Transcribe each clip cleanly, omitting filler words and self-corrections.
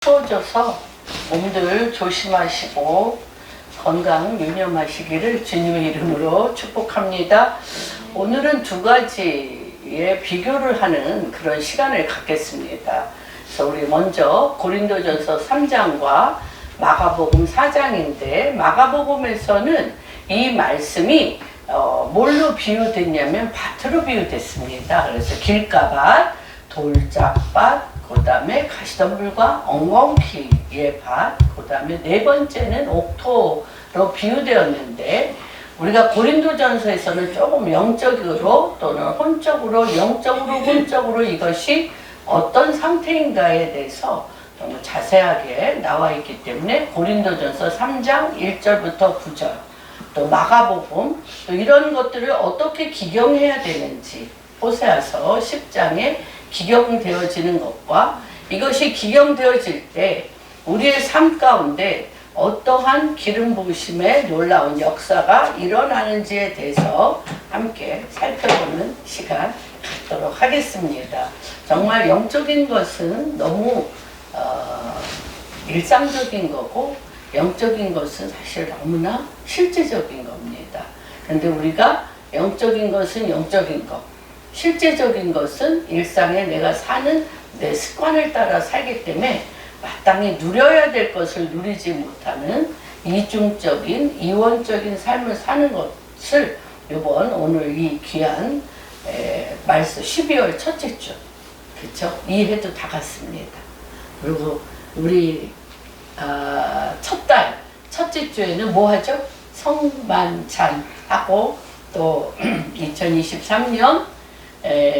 추워져서 몸들 조심하시고 건강 유념하시기를 주님의 이름으로 축복합니다. 오늘은 두 가지의 비교를 하는 그런 시간을 갖겠습니다. 그래서 우리 먼저 고린도전서 3장과 마가복음 4장인데, 마가복음에서는 이 말씀이 뭘로 비유됐냐면 밭으로 비유됐습니다. 그래서 길가밭, 돌짝밭, 그 다음에 가시덤불과 엉겅퀴의 밭, 그 다음에 네 번째는 옥토로 비유되었는데, 우리가 고린도전서에서는 조금 영적으로 또는 혼적으로, 영적으로, 혼적으로 이것이 어떤 상태인가에 대해서 너무 자세하게 나와 있기 때문에 고린도전서 3장 1절부터 9절, 또 마가복음, 또 이런 것들을 어떻게 기경해야 되는지, 호세아서 10장에 기경되어지는 것과 이것이 기경되어질 때 우리의 삶 가운데 어떠한 기름 부으심의 놀라운 역사가 일어나는지에 대해서 함께 살펴보는 시간 갖도록 하겠습니다. 정말 영적인 것은 너무 일상적인 거고, 영적인 것은 사실 너무나 실제적인 겁니다. 그런데 우리가 영적인 것은 영적인 것, 실제적인 것은 일상에 내가 사는 내 습관을 따라 살기 때문에 마땅히 누려야 될 것을 누리지 못하는 이중적인, 이원적인 삶을 사는 것을 오늘 이 귀한 말씀 12월 첫째 주, 그렇죠? 이 해도 다 갔습니다. 그리고 우리 첫달 첫째 주에는 뭐 하죠? 성만찬 하고, 또 2023년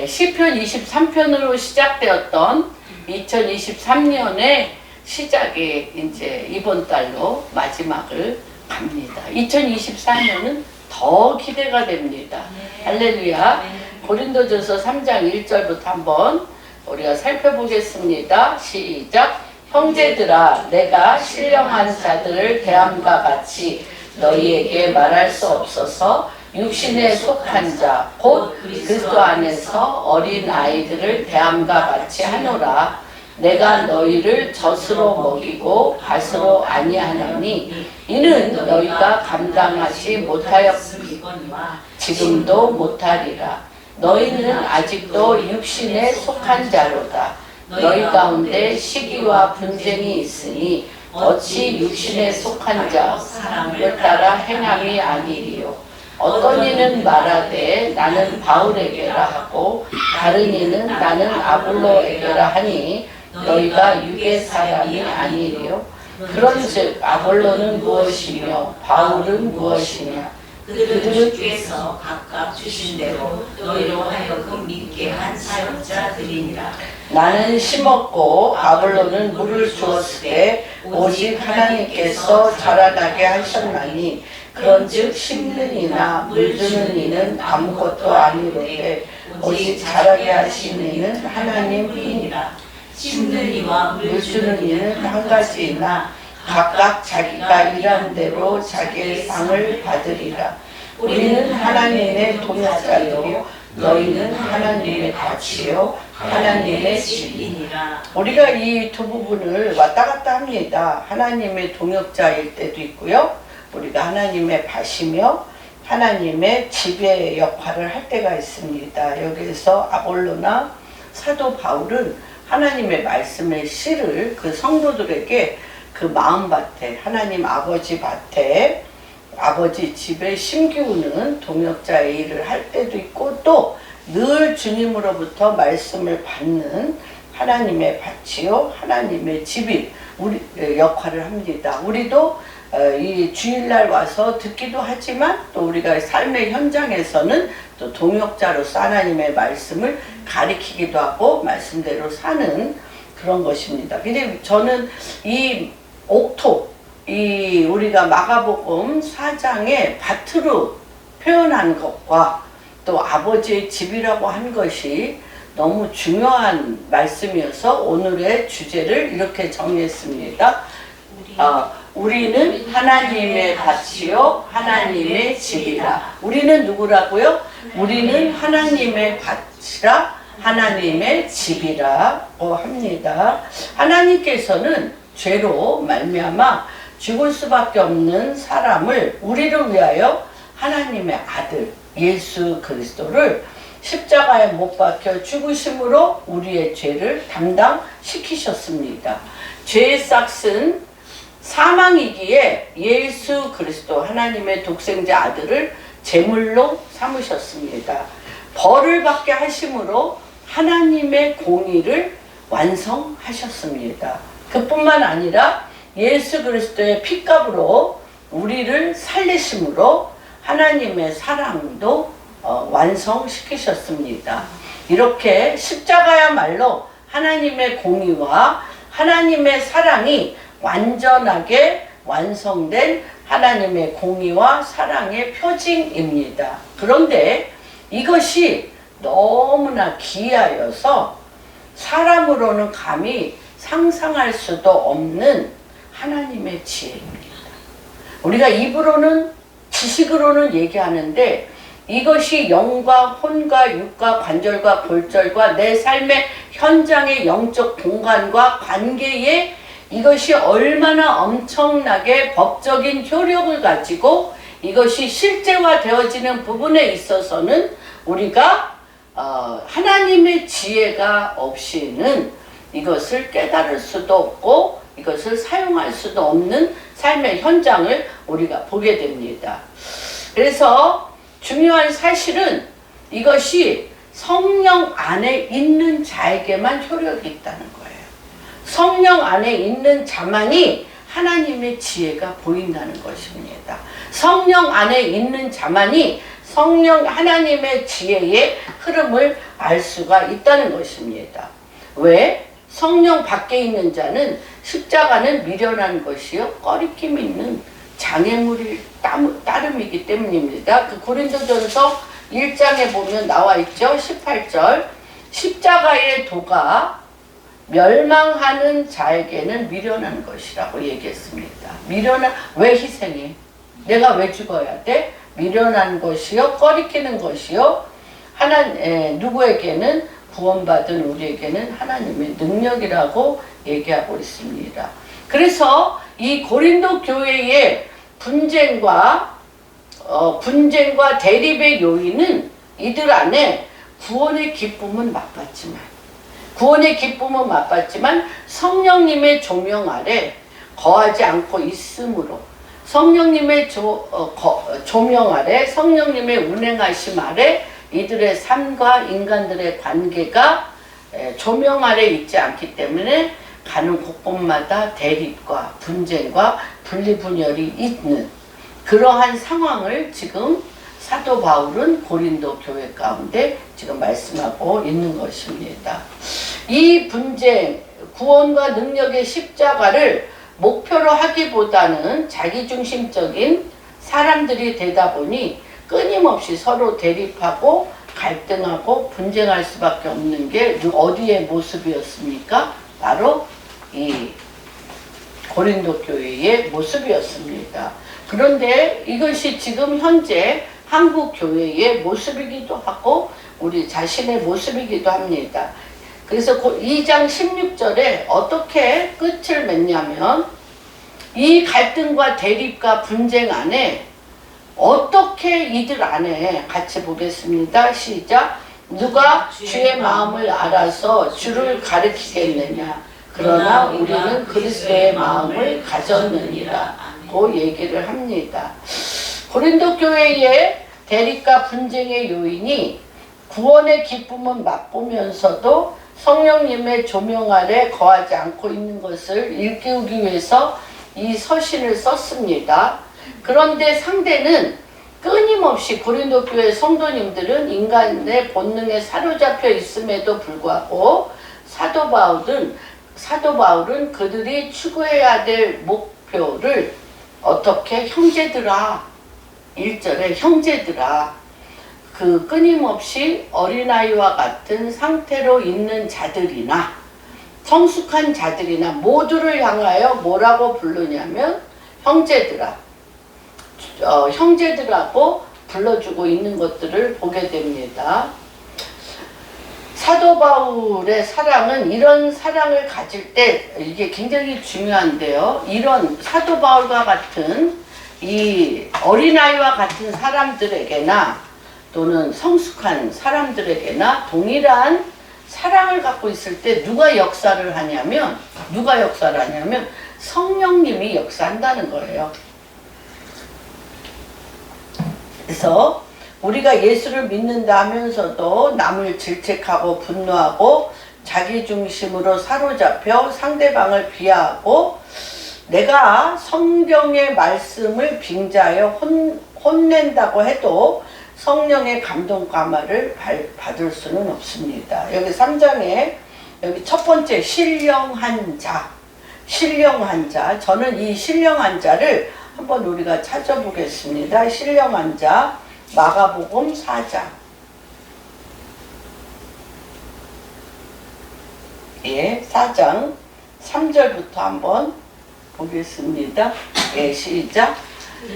시편 23편으로 시작되었던 2023년의 시작이 이제 이번 달로 마지막을 갑니다. 2024년은 더 기대가 됩니다. 할렐루야. 고린도전서 3장 1절부터 한번 우리가 살펴보겠습니다. 시작. 형제들아, 내가 신령한 자들을 대함과 같이 너희에게 말할 수 없어서 육신에 속한 자, 곧 그리스도 안에서 어린 아이들을 대함과 같이 하노라. 내가 너희를 젖으로 먹이고 밭으로 아니하나니 이는 너희가 감당하지 못하였으니와 지금도 못하리라. 너희는 아직도 육신에 속한 자로다. 너희 가운데 시기와 분쟁이 있으니 어찌 육신에 속한 자 사람을 따라 행함이 아니리요. 어떤 이는 말하되 나는 바울에게라 하고 다른 이는 나는 아볼로에게라 하니 너희가 육의 사람이 아니리요. 그런즉 아볼로는 무엇이며 바울은 무엇이냐. 그들은 주께서 각각 주신 대로 너희로 하여금 믿게 한 사역자들이니라. 나는 심었고 아볼로는 물을 주었을 때 오직 하나님께서 자라나게 하셨나니 그런즉 심는 이나 물 주는 이는 아무것도 아니로되 오직 자라게 하시는 이는 하나님뿐이라. 심는 이와 물 주는 이는 한 가지이나 각각 자기가 일한 대로 자기의 상을 받으리라. 우리는 하나님의 동역자요 너희는 하나님의 밭이요 하나님의 집이니라. 우리가 이 두 부분을 왔다 갔다 합니다. 하나님의 동역자일 때도 있고요, 우리가 하나님의 밭이며 하나님의 집의 역할을 할 때가 있습니다. 여기에서 아볼로나 사도 바울은 하나님의 말씀의 씨를 그 성도들에게 그 마음밭에, 하나님 아버지 밭에, 아버지 집에 심기우는 동역자의 일을 할 때도 있고, 또 늘 주님으로부터 말씀을 받는 하나님의 밭이요 하나님의 집이 우리 역할을 합니다. 우리도 이 주일날 와서 듣기도 하지만 또 우리가 삶의 현장에서는 또 동역자로서 하나님의 말씀을 가리키기도 하고 말씀대로 사는 그런 것입니다. 근데 저는 이 옥토, 이 우리가 마가복음 4장의 밭으로 표현한 것과 또 아버지의 집이라고 한 것이 너무 중요한 말씀이어서 오늘의 주제를 이렇게 정했습니다. 우리는 하나님의 밭이요 하나님의 집이라. 우리는 누구라고요? 우리는 하나님의 밭이라 하나님의 집이라고 합니다. 하나님께서는 죄로 말미암아 죽을 수밖에 없는 사람을 우리를 위하여 하나님의 아들 예수 그리스도를 십자가에 못 박혀 죽으심으로 우리의 죄를 담당시키셨습니다. 죄의 싹은 사망이기에 예수 그리스도 하나님의 독생자 아들을 제물로 삼으셨습니다. 벌을 받게 하심으로 하나님의 공의를 완성하셨습니다. 그뿐만 아니라 예수 그리스도의 핏값으로 우리를 살리심으로 하나님의 사랑도 완성시키셨습니다. 이렇게 십자가야말로 하나님의 공의와 하나님의 사랑이 완전하게 완성된 하나님의 공의와 사랑의 표징입니다. 그런데 이것이 너무나 기이하여서 사람으로는 감히 상상할 수도 없는 하나님의 지혜입니다. 우리가 입으로는 지식으로는 얘기하는데 이것이 영과 혼과 육과 관절과 골절과 내 삶의 현장의 영적 공간과 관계에 이것이 얼마나 엄청나게 법적인 효력을 가지고 이것이 실제화되어지는 부분에 있어서는 우리가 하나님의 지혜가 없이는 이것을 깨달을 수도 없고 이것을 사용할 수도 없는 삶의 현장을 우리가 보게 됩니다. 그래서 중요한 사실은 이것이 성령 안에 있는 자에게만 효력이 있다는 거예요. 성령 안에 있는 자만이 하나님의 지혜가 보인다는 것입니다. 성령 안에 있는 자만이 성령 하나님의 지혜의 흐름을 알 수가 있다는 것입니다. 왜? 성령 밖에 있는 자는 십자가는 미련한 것이요 꺼리낌 있는 장애물이 따름이기 때문입니다. 그 고린도전서 1장에 보면 나와 있죠. 18절 십자가의 도가 멸망하는 자에게는 미련한 것이라고 얘기했습니다. 미련한 왜 희생해? 내가 왜 죽어야 돼? 미련한 것이요 꺼리끼는 것이요 누구에게는 구원받은 우리에게는 하나님의 능력이라고 얘기하고 있습니다. 그래서 이 고린도 교회의 분쟁과 대립의 요인은 이들 안에 구원의 기쁨은 맛봤지만 성령님의 조명 아래 거하지 않고 있으므로 성령님의 조명 아래 성령님의 운행하심 아래 이들의 삶과 인간들의 관계가 조명 아래 있지 않기 때문에 가는 곳곳마다 대립과 분쟁과 분리분열이 있는 그러한 상황을 지금 사도 바울은 고린도 교회 가운데 지금 말씀하고 있는 것입니다. 이 분쟁, 구원과 능력의 십자가를 목표로 하기보다는 자기중심적인 사람들이 되다 보니 끊임없이 서로 대립하고 갈등하고 분쟁할 수밖에 없는 게 어디의 모습이었습니까? 바로 이 고린도 교회의 모습이었습니다. 그런데 이것이 지금 현재 한국 교회의 모습이기도 하고 우리 자신의 모습이기도 합니다. 그래서 2장 16절에 어떻게 끝을 맺냐면 이 갈등과 대립과 분쟁 안에 어떻게 이들 안에 같이 보겠습니다. 시작. 누가 주의 마음을 알아서 주를 가르치겠느냐. 그러나 우리는 그리스도의 마음을 가졌느니라. 고 얘기를 합니다. 고린도 교회의 대립과 분쟁의 요인이 구원의 기쁨은 맛보면서도 성령님의 조명 아래 거하지 않고 있는 것을 일깨우기 위해서 이 서신을 썼습니다. 그런데 상대는 끊임없이 고린도 교회 성도님들은 인간의 본능에 사로잡혀 있음에도 불구하고 사도 바울은 그들이 추구해야 될 목표를 어떻게 형제들아 1절에 형제들아 그 끊임없이 어린아이와 같은 상태로 있는 자들이나 성숙한 자들이나 모두를 향하여 뭐라고 부르냐면 형제들하고 불러주고 있는 것들을 보게 됩니다. 사도 바울의 사랑은 이런 사랑을 가질 때 이게 굉장히 중요한데요. 이런 사도 바울과 같은 이 어린아이와 같은 사람들에게나 또는 성숙한 사람들에게나 동일한 사랑을 갖고 있을 때 누가 역사를 하냐면 성령님이 역사한다는 거예요. 그래서 우리가 예수를 믿는다 하면서도 남을 질책하고 분노하고 자기중심으로 사로잡혀 상대방을 비하하고 내가 성경의 말씀을 빙자하여 혼낸다고 해도 성령의 감동감화를 받을 수는 없습니다. 여기 3장에 여기 첫 번째 신령한 자. 저는 이 신령한 자를 한번 우리가 찾아보겠습니다. 신령한 자 마가복음 4장. 예, 4장 3절부터 한번 보겠습니다. 예, 시작.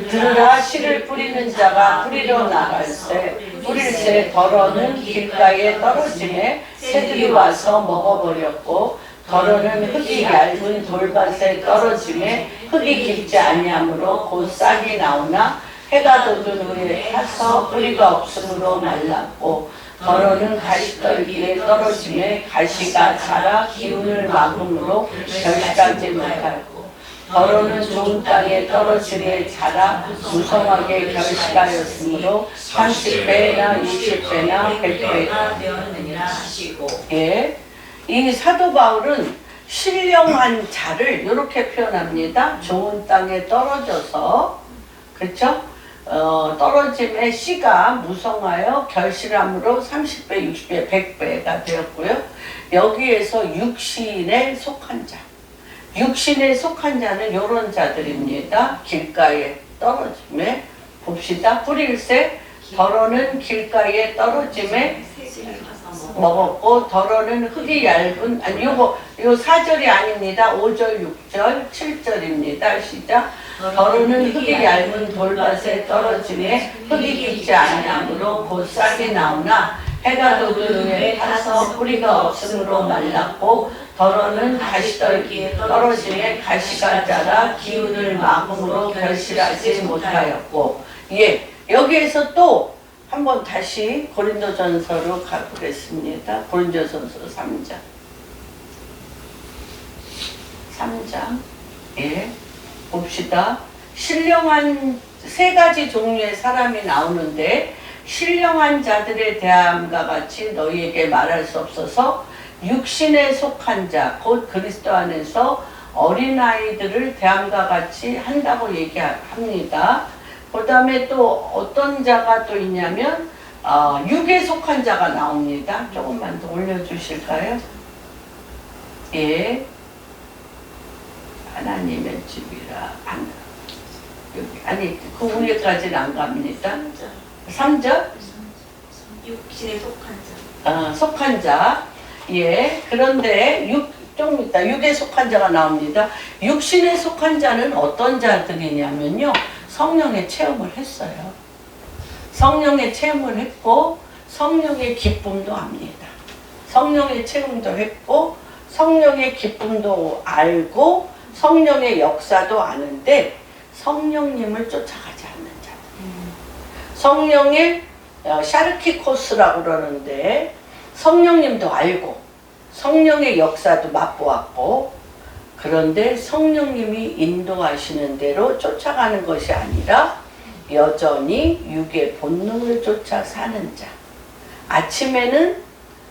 들으라 씨를 뿌리는 자가 뿌리러 나갈새 뿌릴새 덜어는 길가에 떨어지매 새들이 와서 먹어버렸고 덜어는 흙이 얇은 돌밭에 떨어지매 흙이 깊지 아니하므로 곧 싹이 나오나 해가 돋은 후에 타서 뿌리가 없으므로 말랐고 덜어는 가시떨기에 떨어지매 가시가 자라 기운을 막음으로 결실하지 못하고 덜어는 좋은 땅에 떨어지매 자라 무성하게 결실하였으므로 30배나 60배나 100배가 되었느니라 하시고. 예, 이 사도 바울은 신령한 자를 이렇게 표현합니다. 좋은 땅에 떨어져서 그렇죠? 떨어짐에 씨가 무성하여 결실함으로 30배, 60배, 100배가 되었고요. 여기에서 육신에 속한 자. 육신에 속한 자는 이런 자들입니다. 길가에 떨어짐에 봅시다. 뿌릴새 덜어는 길가에 떨어짐에 먹었고 덜어는 흙이 얇은 요 4절이 아닙니다. 5절, 6절, 7절입니다. 시작. 덜어는 흙이 얇은 돌밭에 떨어지매 흙이 깊지 아니하므로 곧 싹이 나오나 해가 돋은 후에 타서 뿌리가 없으므로 말랐고 덜어는 가시떨기에 떨어지매 가시가 자라 기운을 막음으로 결실하지 못하였고. 예, 여기에서 또 한번 다시 고린도전서로 가보겠습니다. 고린도전서 3장. 예, 봅시다. 신령한 세 가지 종류의 사람이 나오는데 신령한 자들에 대함과 같이 너희에게 말할 수 없어서 육신에 속한 자, 곧 그리스도 안에서 어린아이들을 대함과 같이 한다고 얘기합니다. 그 다음에 또 어떤 자가 또 있냐면 육에 속한 자가 나옵니다. 조금만 더 올려주실까요? 예, 하나님의 집이라 여기 아니 그 위에까지는 안 갑니다. 3절? 육신에 속한 자. 속한 자. 예, 그런데 좀 있다. 육에 속한 자가 나옵니다. 육신에 속한 자는 어떤 자들이냐면요. 성령의 체험을 했어요. 성령의 체험을 했고 성령의 기쁨도 압니다. 성령의 체험도 했고 성령의 기쁨도 알고 성령의 역사도 아는데 성령님을 쫓아가지 않는 자들. 성령의 샤르키코스라고 그러는데 성령님도 알고 성령의 역사도 맛보았고 그런데 성령님이 인도하시는 대로 쫓아가는 것이 아니라 여전히 육의 본능을 쫓아 사는 자. 아침에는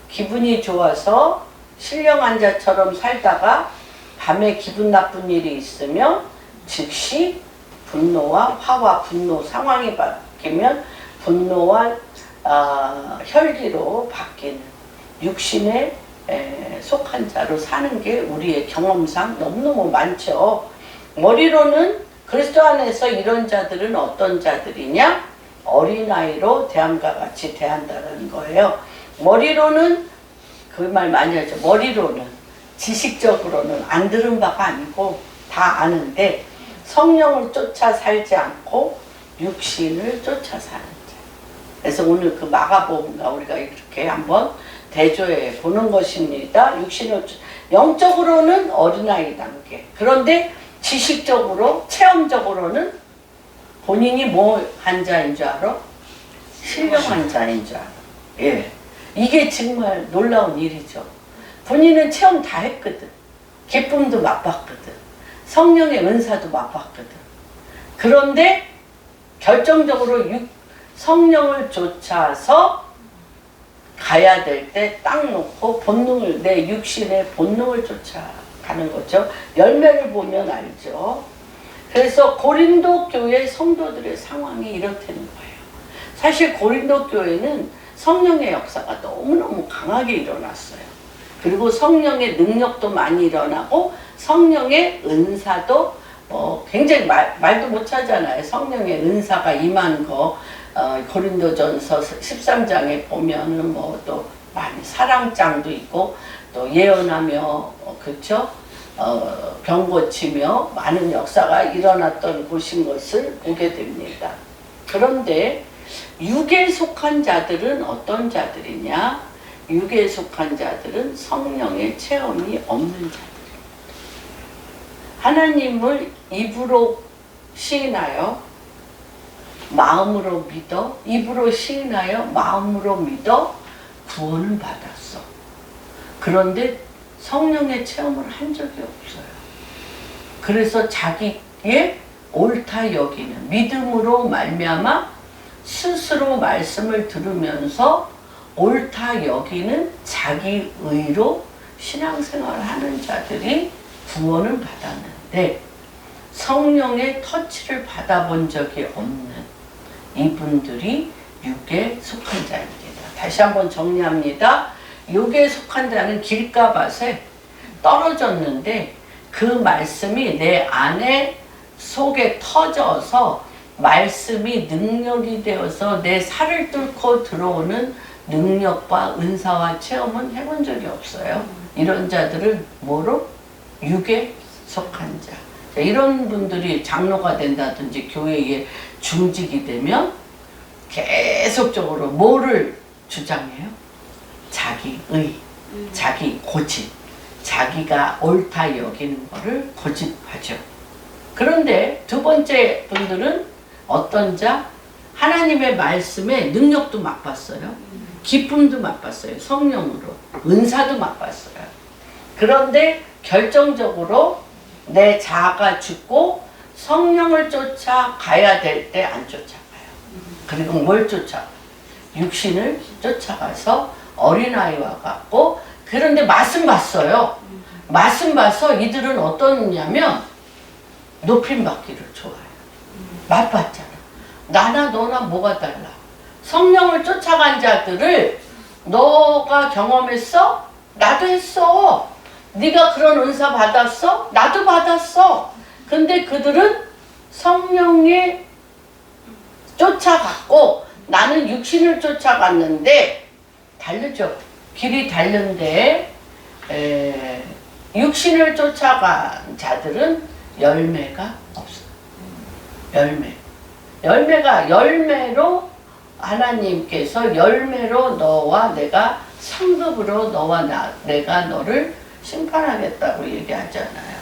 기분이 좋아서 신령한 자처럼 살다가 밤에 기분 나쁜 일이 있으면 즉시 분노와 화와 분노 상황이 바뀌면 분노와 혈기로 바뀌는 육신의 속한 자로 사는 게 우리의 경험상 너무너무 많죠. 머리로는 그리스도 안에서 이런 자들은 어떤 자들이냐? 어린아이로 대함과 같이 대한다는 거예요. 머리로는 그 말 많이 하죠. 머리로는 지식적으로는 안 들은 바가 아니고 다 아는데 성령을 쫓아 살지 않고 육신을 쫓아 사는 자. 그래서 오늘 그 마가복음과 우리가 이렇게 한번 대조해 보는 것입니다. 육신을 영적으로는 어린아이 단계. 그런데 지식적으로, 체험적으로는 본인이 뭐 환자인 줄 알아? 신령 환자인 줄 알아. 예. 이게 정말 놀라운 일이죠. 본인은 체험 다 했거든. 기쁨도 맛봤거든. 성령의 은사도 맛봤거든. 그런데 결정적으로 성령을 쫓아서 가야 될 때 딱 놓고 본능을, 내 육신의 본능을 쫓아가는 거죠. 열매를 보면 알죠. 그래서 고린도 교회 성도들의 상황이 이렇다는 거예요. 사실 고린도 교회는 성령의 역사가 너무너무 강하게 일어났어요. 그리고 성령의 능력도 많이 일어나고 성령의 은사도 굉장히 말도 못 하잖아요. 성령의 은사가 임한 거 고린도전서 13장에 보면은 뭐 또 많이 사랑장도 있고 또 예언하며 그렇죠? 병 고치며 많은 역사가 일어났던 곳인 것을 보게 됩니다. 그런데 육에 속한 자들은 어떤 자들이냐? 육에 속한 자들은 성령의 체험이 없는 자들입니다. 하나님을 입으로 시인하여 마음으로 믿어, 입으로 시인하여 마음으로 믿어 구원을 받았어. 그런데 성령의 체험을 한 적이 없어요. 그래서 자기의 옳다 여기는 믿음으로 말미암아 스스로 말씀을 들으면서 옳다 여기는 자기 의로 신앙생활을 하는 자들이 구원을 받았는데 성령의 터치를 받아본 적이 없는 이분들이 육에 속한 자입니다. 다시 한번 정리합니다. 육에 속한 자는 길가밭에 떨어졌는데 그 말씀이 내 안에 속에 터져서 말씀이 능력이 되어서 내 살을 뚫고 들어오는 능력과 은사와 체험은 해본 적이 없어요. 이런 자들을 뭐로? 육에 속한 자. 자, 이런 분들이 장로가 된다든지 교회에 중직이 되면 계속적으로 뭐를 주장해요? 자기의, 자기 고집, 자기가 옳다 여기는 거를 고집하죠. 그런데 두 번째 분들은 어떤 자? 하나님의 말씀에 능력도 맛봤어요. 기쁨도 맛봤어요. 성령으로. 은사도 맛봤어요. 그런데 결정적으로 내 자아가 죽고 성령을 쫓아 가야 될 때 안 쫓아가요. 그리고 뭘 쫓아가요? 육신을 쫓아가서 어린아이와 같고, 그런데 맛은 봤어요. 맛은 봐서 이들은 어떠냐면 높임 받기를 좋아해요. 맛 봤잖아. 나나 너나 뭐가 달라? 성령을 쫓아간 자들을 너가 경험했어? 나도 했어. 네가 그런 은사 받았어? 나도 받았어. 근데 그들은 성령에 쫓아갔고 나는 육신을 쫓아갔는데 다르죠. 길이 다른데 육신을 쫓아간 자들은 열매가 없어요. 열매로 하나님께서 열매로 너와 내가 상급으로 너와 내가 너를 심판하겠다고 얘기하잖아요.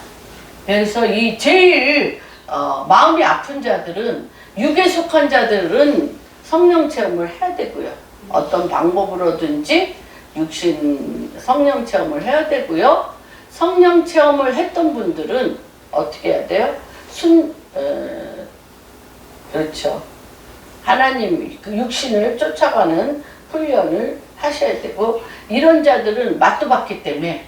그래서 이 제일 마음이 아픈 자들은, 육에 속한 자들은 성령 체험을 해야 되고요. 어떤 방법으로든지 육신 성령 체험을 해야 되고요. 성령 체험을 했던 분들은 어떻게 해야 돼요? 그렇죠. 하나님 그 육신을 쫓아가는 훈련을 하셔야 되고, 이런 자들은 맛도 봤기 때문에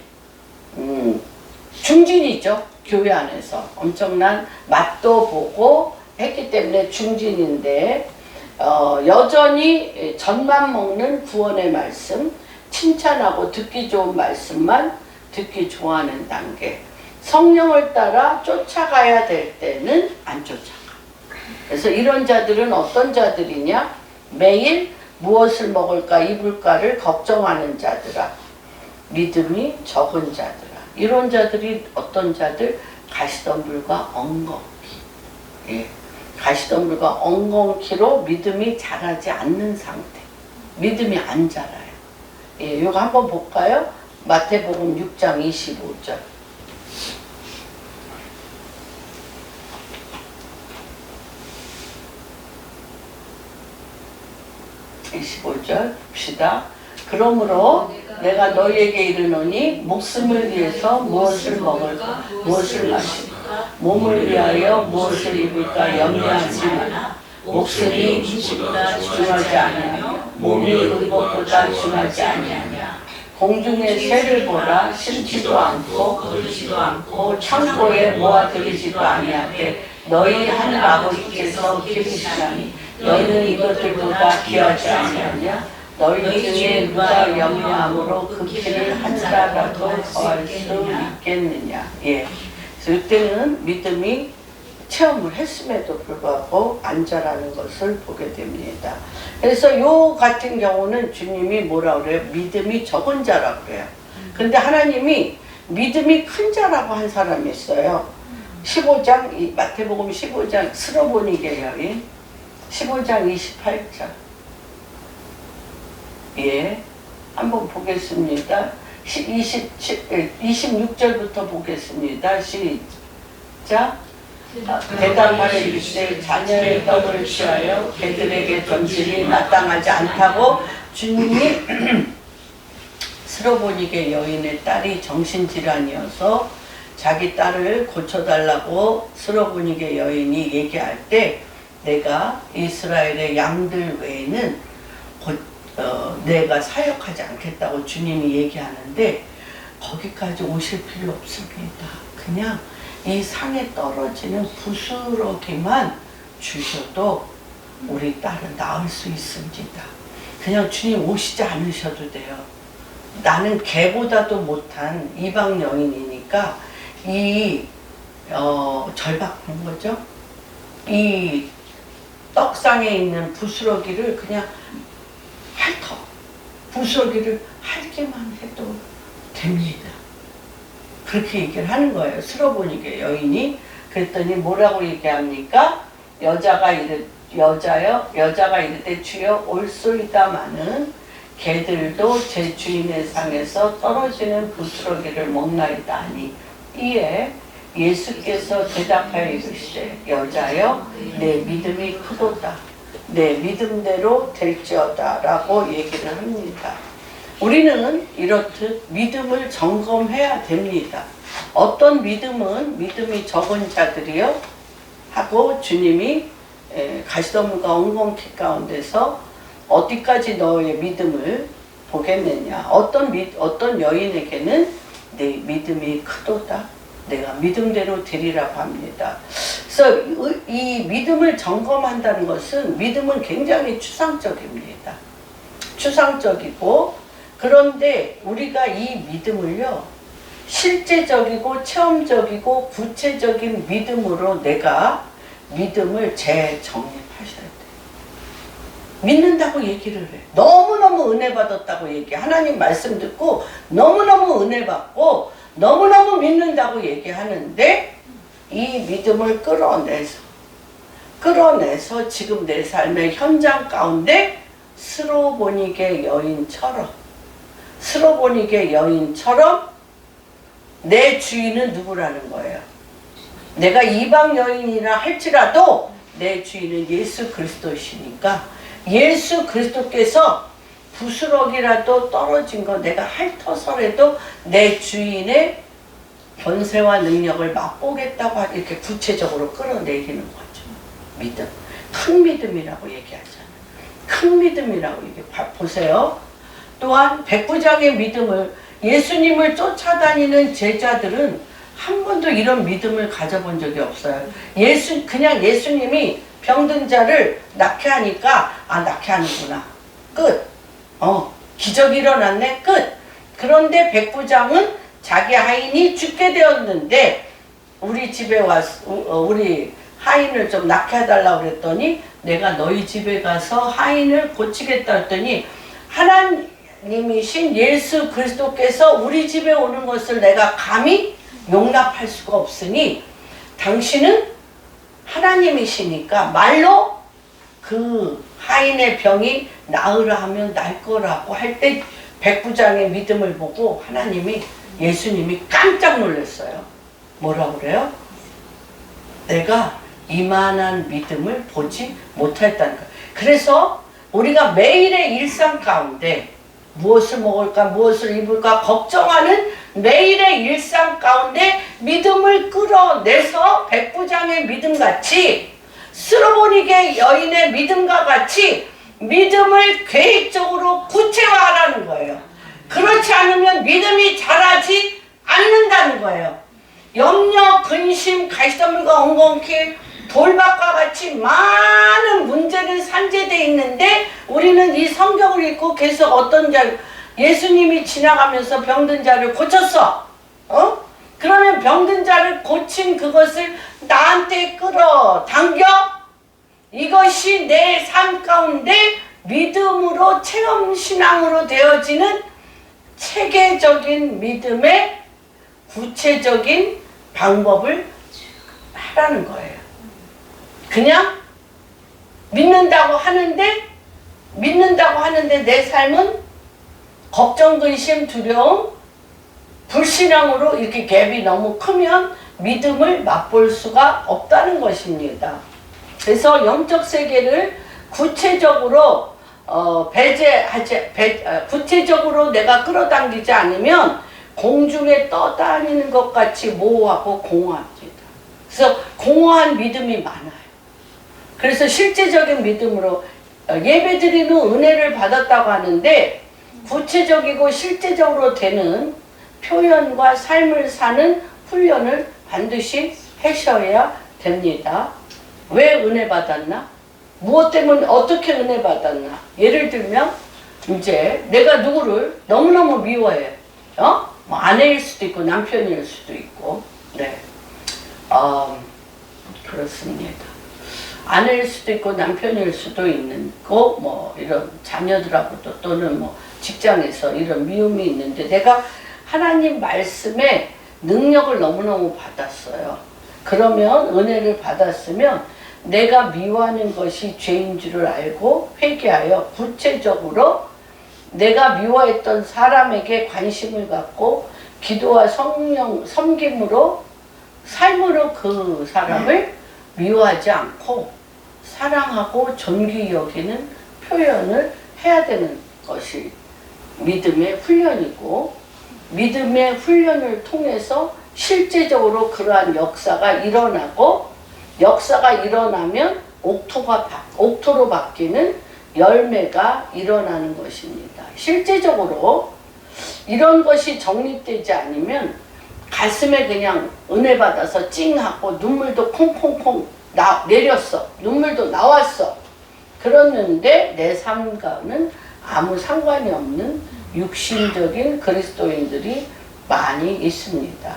중진이죠. 교회 안에서 엄청난 맛도 보고 했기 때문에 중진인데 여전히 젖만 먹는 구원의 말씀, 칭찬하고 듣기 좋은 말씀만 듣기 좋아하는 단계, 성령을 따라 쫓아가야 될 때는 안 쫓아가. 그래서 이런 자들은 어떤 자들이냐? 매일 무엇을 먹을까 입을까를 걱정하는 자들아, 믿음이 적은 자들아. 이런 자들이 어떤 자들? 가시덤불과 엉겅퀴. 예. 가시덤불과 엉겅퀴로 믿음이 자라지 않는 상태. 믿음이 안 자라요. 예, 요거 한번 볼까요? 마태복음 6장 25절. 25절 봅시다. 그러므로 내가 너희에게 이르노니 목숨을 위해서 무엇을 먹을까 무엇을 마실까 몸을 위하여 무엇을 입을까 염려하지 마라. 목숨이 음식보다 중하지 아니하며 몸이 의복보다 중하지 아니하냐. 공중의 새를 보라. 심지도 않고 거두지도 않고 창고에 모아들이지도 아니하되 너희 하늘 아버지께서 기르시나니 너희는 이것들보다 귀하지 아니하냐. 너희 중에 누가 염려함으로 그 길을 한 자라도 더할 수 있겠느냐. 예. 그래서 이때는 믿음이 체험을 했음에도 불구하고 안 자라는 것을 보게 됩니다. 그래서 요 같은 경우는 주님이 뭐라 그래요? 믿음이 적은 자라고 그래요. 근데 하나님이 믿음이 큰 자라고 한 사람이 있어요. 15장, 마태복음 15장 스로보니게 여인 15장 28절. 예, 한번 보겠습니다. 26절부터 보겠습니다. 시작. 대답하여 이르시되 자녀의 떡을 취하여 개들에게 던지니 마땅하지 않다고 주님이 스로보니게 여인의 딸이 정신질환이어서 자기 딸을 고쳐달라고 스로보니게 여인이 얘기할 때 내가 이스라엘의 양들 외에는 내가 사역하지 않겠다고 주님이 얘기하는데 거기까지 오실 필요 없습니다. 그냥 이 산에 떨어지는 부스러기만 주셔도 우리 딸은 나을 수 있습니다. 그냥 주님 오시지 않으셔도 돼요. 나는 개보다도 못한 이방 여인이니까 이 절박한 거죠. 이 떡상에 있는 부스러기를 그냥 핥어. 부스러기를 핥기만 해도 됩니다. 그렇게 얘기를 하는 거예요. 스로보니게 여인이. 그랬더니 뭐라고 얘기합니까? 여자가 이르되 주여 올소이다마는 개들도 제 주인의 상에서 떨어지는 부스러기를 먹나이다 하니 이에 예수께서 대답하여 이르시되 여자여 내 믿음이 크도다. 내 믿음대로 될지어다 라고 얘기를 합니다. 우리는 이렇듯 믿음을 점검해야 됩니다. 어떤 믿음은 믿음이 적은 자들이요 하고 주님이 가시덤불과 엉겅퀴 가운데서 어디까지 너의 믿음을 보겠느냐. 어떤 여인에게는 내 믿음이 크도다. 내가 믿음대로 되리라고 합니다. 그래서 이 믿음을 점검한다는 것은 믿음은 굉장히 추상적입니다. 추상적이고 그런데 우리가 이 믿음을요 실제적이고 체험적이고 구체적인 믿음으로 내가 믿음을 재정립하셔야 돼요. 믿는다고 얘기를 해. 너무너무 은혜 받았다고 얘기해. 하나님 말씀 듣고 너무너무 은혜 받고 너무너무 믿는다고 얘기하는데 이 믿음을 끌어내서 지금 내 삶의 현장 가운데 스로보니게 여인처럼 내 주인은 누구라는 거예요. 내가 이방 여인이라 할지라도 내 주인은 예수 그리스도시니까 예수 그리스도께서 부스러기라도 떨어진 거 내가 핥어서라도 내 주인의 권세와 능력을 맛보겠다고 이렇게 구체적으로 끌어내리는 거죠. 믿음. 큰 믿음이라고 얘기하잖아요. 큰 믿음이라고 얘기해. 보세요. 또한 백부장의 믿음을 예수님을 쫓아다니는 제자들은 한 번도 이런 믿음을 가져본 적이 없어요. 그냥 예수님이 병든 자를 낫게 하니까 낫게 하는구나. 끝. 기적이 일어났네. 끝. 그런데 백부장은 자기 하인이 죽게 되었는데 우리 집에 와서 우리 하인을 좀 낫게 해달라고 그랬더니 내가 너희 집에 가서 하인을 고치겠다 했더니 하나님이신 예수 그리스도께서 우리 집에 오는 것을 내가 감히 용납할 수가 없으니 당신은 하나님이시니까 말로 그 하인의 병이 나으라 하면 날 거라고 할 때 백부장의 믿음을 보고 하나님이 예수님이 깜짝 놀랐어요. 뭐라고 그래요? 내가 이만한 믿음을 보지 못했다는 거예요. 그래서 우리가 매일의 일상 가운데 무엇을 먹을까 무엇을 입을까 걱정하는 매일의 일상 가운데 믿음을 끌어내서 백부장의 믿음같이 스로보닉의 여인의 믿음과 같이 믿음을 계획적으로 구체화하라는 거예요. 그렇지 않으면 믿음이 자라지 않는다는 거예요. 염려, 근심, 가시덤불과 엉겅퀴, 돌박과 같이 많은 문제는 산재되어 있는데 우리는 이 성경을 읽고 계속 어떤 자, 예수님이 지나가면서 병든 자를 고쳤어. 그러면 병든 자를 고친 그것을 나한테 끌어당겨 이것이 내 삶 가운데 믿음으로 체험신앙으로 되어지는 체계적인 믿음의 구체적인 방법을 하라는 거예요. 그냥 믿는다고 하는데 내 삶은 걱정, 근심, 두려움, 불신앙으로 이렇게 갭이 너무 크면 믿음을 맛볼 수가 없다는 것입니다. 그래서 영적 세계를 구체적으로 구체적으로 내가 끌어당기지 않으면 공중에 떠다니는 것 같이 모호하고 공허합니다. 그래서 공허한 믿음이 많아요. 그래서 실제적인 믿음으로 예배드리는 은혜를 받았다고 하는데 구체적이고 실제적으로 되는 표현과 삶을 사는 훈련을 반드시 하셔야 됩니다. 왜 은혜 받았나? 무엇 때문에 어떻게 은혜 받았나? 예를 들면 이제 내가 누구를 너무너무 미워해. 뭐 아내일 수도 있고 남편일 수도 있고. 네. 그렇습니다. 아내일 수도 있고 남편일 수도 있는 거, 뭐 이런 자녀들하고도 또는 뭐 직장에서 이런 미움이 있는데 내가 하나님 말씀에 능력을 너무너무 받았어요. 그러면 은혜를 받았으면 내가 미워하는 것이 죄인 줄을 알고 회개하여 구체적으로 내가 미워했던 사람에게 관심을 갖고 기도와 성령 섬김으로 삶으로 그 사람을 미워하지 않고 사랑하고 존귀 여기는 표현을 해야 되는 것이 믿음의 훈련이고 믿음의 훈련을 통해서 실제적으로 그러한 역사가 일어나고 역사가 일어나면 옥토로 바뀌는 열매가 일어나는 것입니다. 실제적으로 이런 것이 정립되지 않으면 가슴에 그냥 은혜 받아서 찡하고 눈물도 콩콩콩 내렸어. 눈물도 나왔어. 그랬는데 내 삶과는 아무 상관이 없는 육신적인 그리스도인들이 많이 있습니다.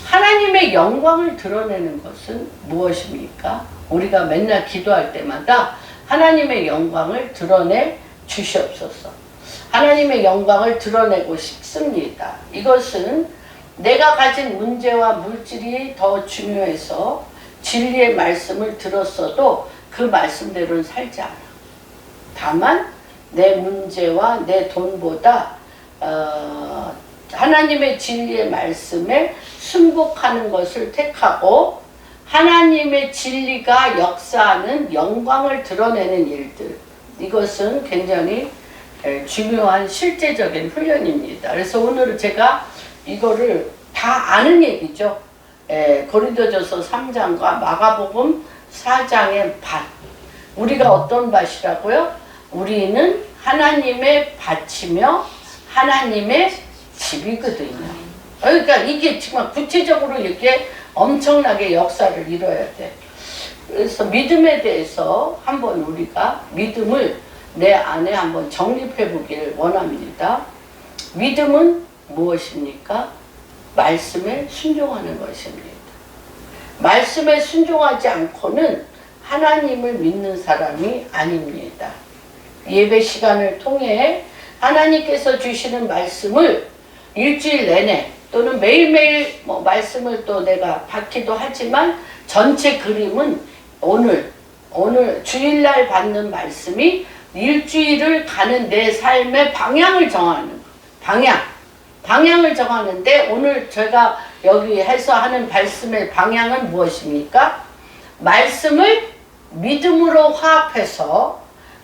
하나님의 영광을 드러내는 것은 무엇입니까? 우리가 맨날 기도할 때마다 하나님의 영광을 드러내 주시옵소서. 하나님의 영광을 드러내고 싶습니다. 이것은 내가 가진 문제와 물질이 더 중요해서 진리의 말씀을 들었어도 그 말씀대로는 살지 않아. 다만 내 문제와 내 돈보다 하나님의 진리의 말씀에 순복하는 것을 택하고 하나님의 진리가 역사하는 영광을 드러내는 일들, 이것은 굉장히 중요한 실제적인 훈련입니다. 그래서 오늘 제가 이거를 다 아는 얘기죠. 고린도전서 3장과 마가복음 4장의 밭. 우리가 어떤 밭이라고요? 우리는 하나님의 밭이며 하나님의 집이거든요. 그러니까 이게 정말 구체적으로 이렇게 엄청나게 역사를 이뤄야 돼. 그래서 믿음에 대해서 한번 우리가 믿음을 내 안에 한번 정립해 보기를 원합니다. 믿음은 무엇입니까? 말씀에 순종하는 것입니다. 말씀에 순종하지 않고는 하나님을 믿는 사람이 아닙니다. 예배 시간을 통해 하나님께서 주시는 말씀을 일주일 내내 또는 매일매일 뭐 말씀을 또 내가 받기도 하지만 전체 그림은 오늘 주일날 받는 말씀이 일주일을 가는 내 삶의 방향을 정하는 거. 방향을 정하는데 오늘 제가 여기 해서 하는 말씀의 방향은 무엇입니까? 말씀을 믿음으로 화합해서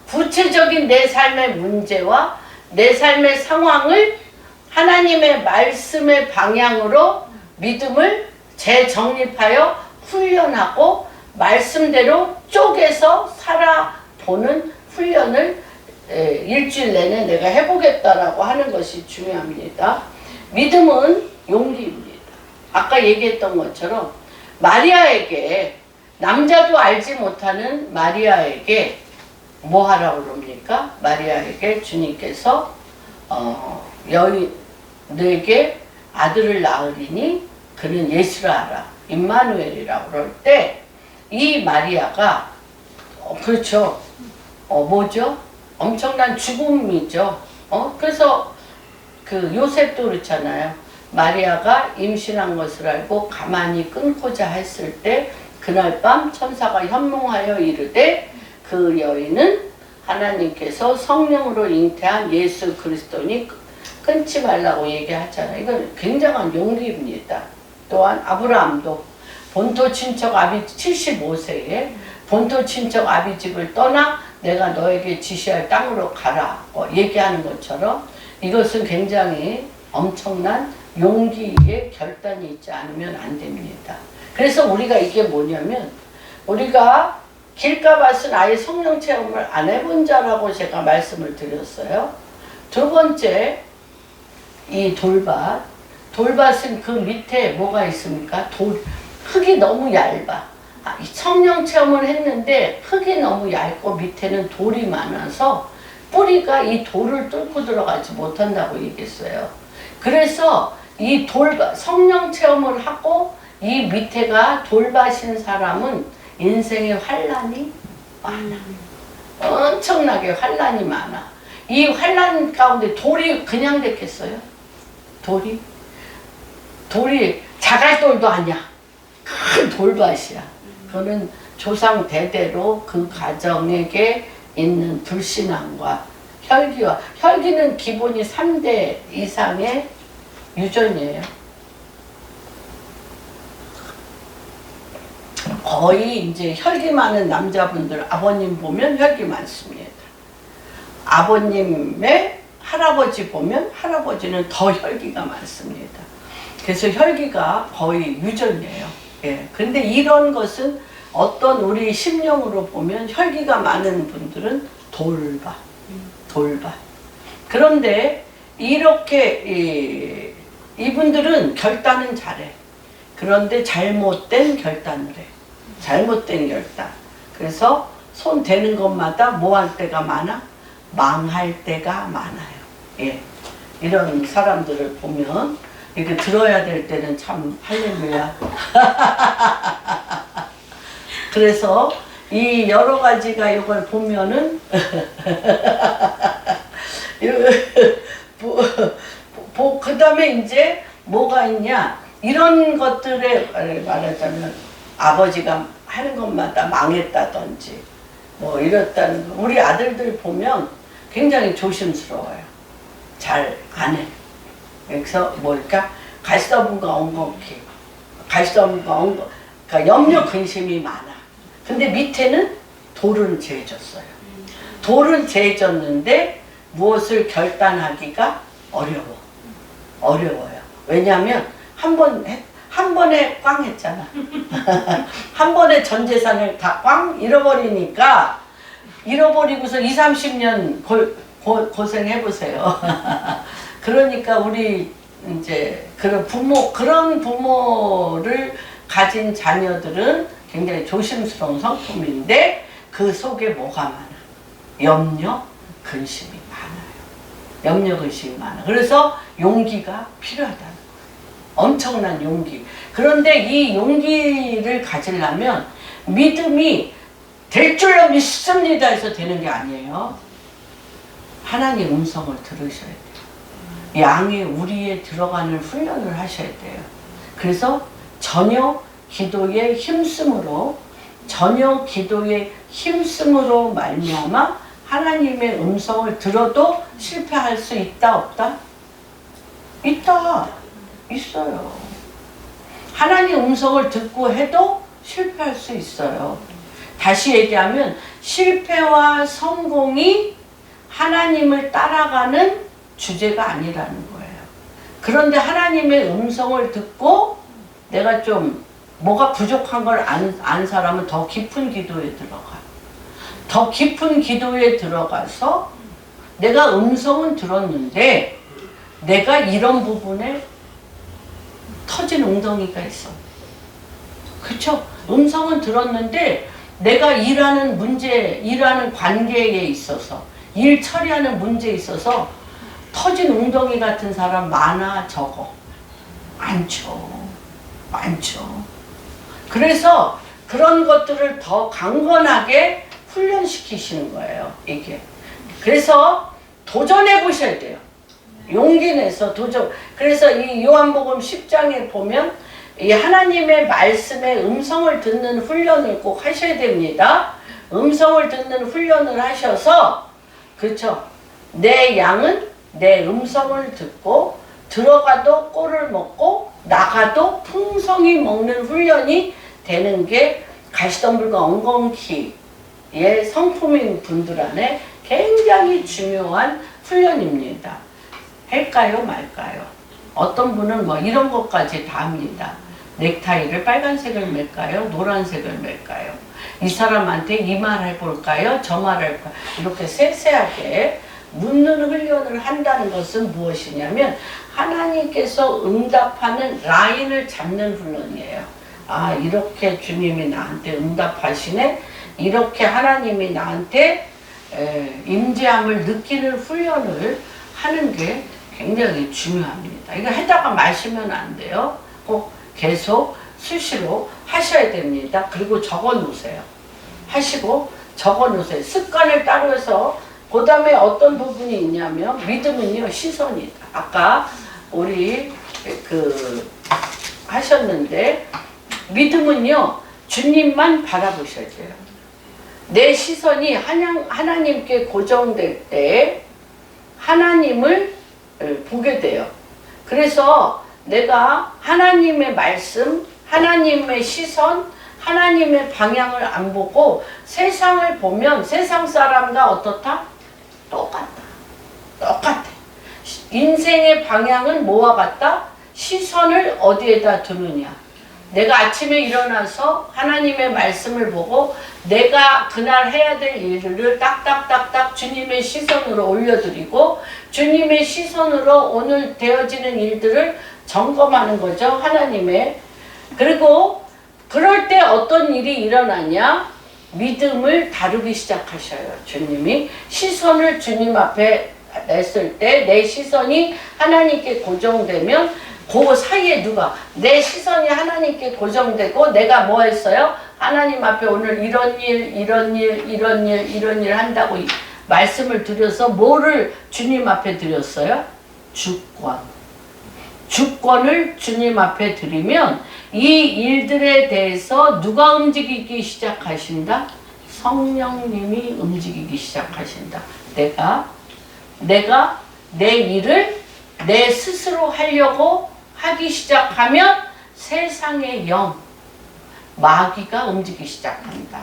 구체적인 내 삶의 문제와 내 삶의 상황을 하나님의 말씀의 방향으로 믿음을 재정립하여 훈련하고 말씀대로 쪼개서 살아보는 훈련을 일주일 내내 내가 해보겠다라고 하는 것이 중요합니다. 믿음은 용기입니다. 아까 얘기했던 것처럼 마리아에게, 남자도 알지 못하는 마리아에게 뭐 하라고 그럽니까? 마리아에게 주님께서 너에게 아들을 낳으리니 그는 예수라 하라, 임마누엘이라고 그럴 때 이 마리아가 그렇죠. 뭐죠? 엄청난 죽음이죠. 그래서 그 요셉도 그렇잖아요. 마리아가 임신한 것을 알고 가만히 끊고자 했을 때 그날 밤 천사가 현몽하여 이르되 그 여인은 하나님께서 성령으로 잉태한 예수 그리스도니 끊지 말라고 얘기하잖아요. 이건 굉장한 용기입니다. 또한 아브라함도 본토 친척 아비 75세에 본토 친척 아비 집을 떠나 내가 너에게 지시할 땅으로 가라 얘기하는 것처럼 이것은 굉장히 엄청난 용기의 결단이 있지 않으면 안 됩니다. 그래서 우리가 이게 뭐냐면 우리가 길가밭은 아예 성령 체험을 안 해본 자라고 제가 말씀을 드렸어요. 두 번째, 이 돌밭은 그 밑에 뭐가 있습니까? 흙이 너무 얇아. 성령 체험을 했는데 흙이 너무 얇고 밑에는 돌이 많아서 뿌리가 이 돌을 뚫고 들어가지 못한다고 얘기했어요. 그래서 이 성령 체험을 하고 이 밑에가 돌밭인 사람은 인생의 환란이 많아. 엄청나게 환란이 많아. 이 환란 가운데 돌이 그냥 됐겠어요? 돌이 자갈돌도 아니야. 큰 돌밭이야. 그거는 조상 대대로 그 가정에게 있는 불신앙과 혈기는 기본이 3대 이상의 유전이에요. 거의 이제 혈기 많은 남자분들 아버님 보면 혈기 많습니다. 아버님의 할아버지 보면 할아버지는 더 혈기가 많습니다. 그래서 혈기가 거의 유전이에요. 예. 근데 이런 것은 어떤 우리 심령으로 보면 혈기가 많은 분들은 돌밭. 그런데 이렇게 이분들은 결단은 잘해. 그런데 잘못된 결단을 해. 잘못된 결단. 그래서 손 대는 것마다 뭐 할 때가 많아? 망할 때가 많아요. 예. 이런 사람들을 보면 이렇게 들어야 될 때는 참 할렐루야. 그래서 이 여러 가지가 이걸 보면은 그 다음에 이제 뭐가 있냐, 이런 것들에 말하자면 아버지가 하는 것마다 망했다든지 뭐 이렇다는 거. 우리 아들들 보면 굉장히 조심스러워요. 잘 안 해. 그래서 뭘까? 가시덤불과 엉겅퀴, 그러니까 염려 근심이 많아. 근데 밑에는 돌은 재졌어요. 돌은 재졌는데 무엇을 결단하기가 어려워요. 왜냐하면 한 번에 꽝 했잖아. 한 번에 전 재산을 다 꽝 잃어버리니까, 잃어버리고서 20-30년 고생해보세요. 그러니까 우리 이제 그런 부모를 가진 자녀들은 굉장히 조심스러운 성품인데 그 속에 뭐가 많아? 염려, 근심이 많아요. 그래서 용기가 필요하다는 거예요. 엄청난 용기. 그런데 이 용기를 가지려면 믿음이 될 줄로 믿습니다 해서 되는 게 아니에요. 하나님 음성을 들으셔야 돼요. 양의 우리에 들어가는 훈련을 하셔야 돼요. 그래서 전혀 기도의 힘쓰므로 말미암아 하나님의 음성을 들어도 실패할 수 있다 없다? 있어요. 하나님 음성을 듣고 해도 실패할 수 있어요. 다시 얘기하면 실패와 성공이 하나님을 따라가는 주제가 아니라는 거예요. 그런데 하나님의 음성을 듣고 내가 좀 뭐가 부족한 걸 안 사람은 더 깊은 기도에 들어가요. 더 깊은 기도에 들어가서 내가 음성은 들었는데 내가 이런 부분에 터진 웅덩이가 있어. 그렇죠? 음성은 들었는데 내가 일하는 문제, 일하는 관계에 있어서 일 처리하는 문제에 있어서 터진 웅덩이 같은 사람 많아 적어? 많죠. 그래서 그런 것들을 더 강건하게 훈련시키시는 거예요. 이게. 그래서 도전해 보셔야 돼요. 용기 내서 도전. 그래서 이 요한복음 10장에 보면 이 하나님의 말씀의 음성을 듣는 훈련을 꼭 하셔야 됩니다. 음성을 듣는 훈련을 하셔서, 그렇죠? 내 양은 내 음성을 듣고 들어가도 꼴을 먹고 나가도 풍성히 먹는 훈련이 되는 게 가시덤불과 엉겅퀴의 성품인 분들 안에 굉장히 중요한 훈련입니다. 할까요 말까요? 어떤 분은 뭐 이런 것까지 다 합니다. 넥타이를 빨간색을 맬까요? 노란색을 맬까요? 이 사람한테 이 말 해볼까요? 저 말 할까요? 이렇게 세세하게 묻는 훈련을 한다는 것은 무엇이냐면 하나님께서 응답하는 라인을 잡는 훈련이에요. 아, 이렇게 주님이 나한테 응답하시네? 이렇게 하나님이 나한테 임재함을 느끼는 훈련을 하는 게 굉장히 중요합니다. 이거 하다가 마시면 안 돼요. 꼭 계속 수시로 하셔야 됩니다. 그리고 적어 놓으세요. 하시고 적어 놓으세요. 습관을 따라서 그 다음에 어떤 부분이 있냐면 믿음은요 시선이다. 아까 우리 하셨는데 믿음은요 주님만 바라보셔야 돼요. 내 시선이 하나님께 고정될 때 하나님을 보게 돼요. 그래서 내가 하나님의 말씀, 하나님의 시선, 하나님의 방향을 안 보고 세상을 보면 세상 사람과 어떻다? 똑같아. 인생의 방향은 뭐와 같다? 시선을 어디에다 두느냐. 내가 아침에 일어나서 하나님의 말씀을 보고 내가 그날 해야 될 일들을 딱딱딱딱 주님의 시선으로 올려드리고 주님의 시선으로 오늘 되어지는 일들을 점검하는 거죠. 하나님의. 그리고 그럴 때 어떤 일이 일어나냐? 믿음을 다루기 시작하셔요. 주님이 시선을 주님 앞에 냈을 때 내 시선이 하나님께 고정되면 그 사이에 누가 내 시선이 하나님께 고정되고 내가 뭐 했어요? 하나님 앞에 오늘 이런 일 한다고 말씀을 드려서 뭐를 주님 앞에 드렸어요? 주권을 주님 앞에 드리면 이 일들에 대해서 누가 움직이기 시작하신다? 성령님이 움직이기 시작하신다. 내가 내 일을 내 스스로 하려고 하기 시작하면 세상의 영, 마귀가 움직이기 시작합니다.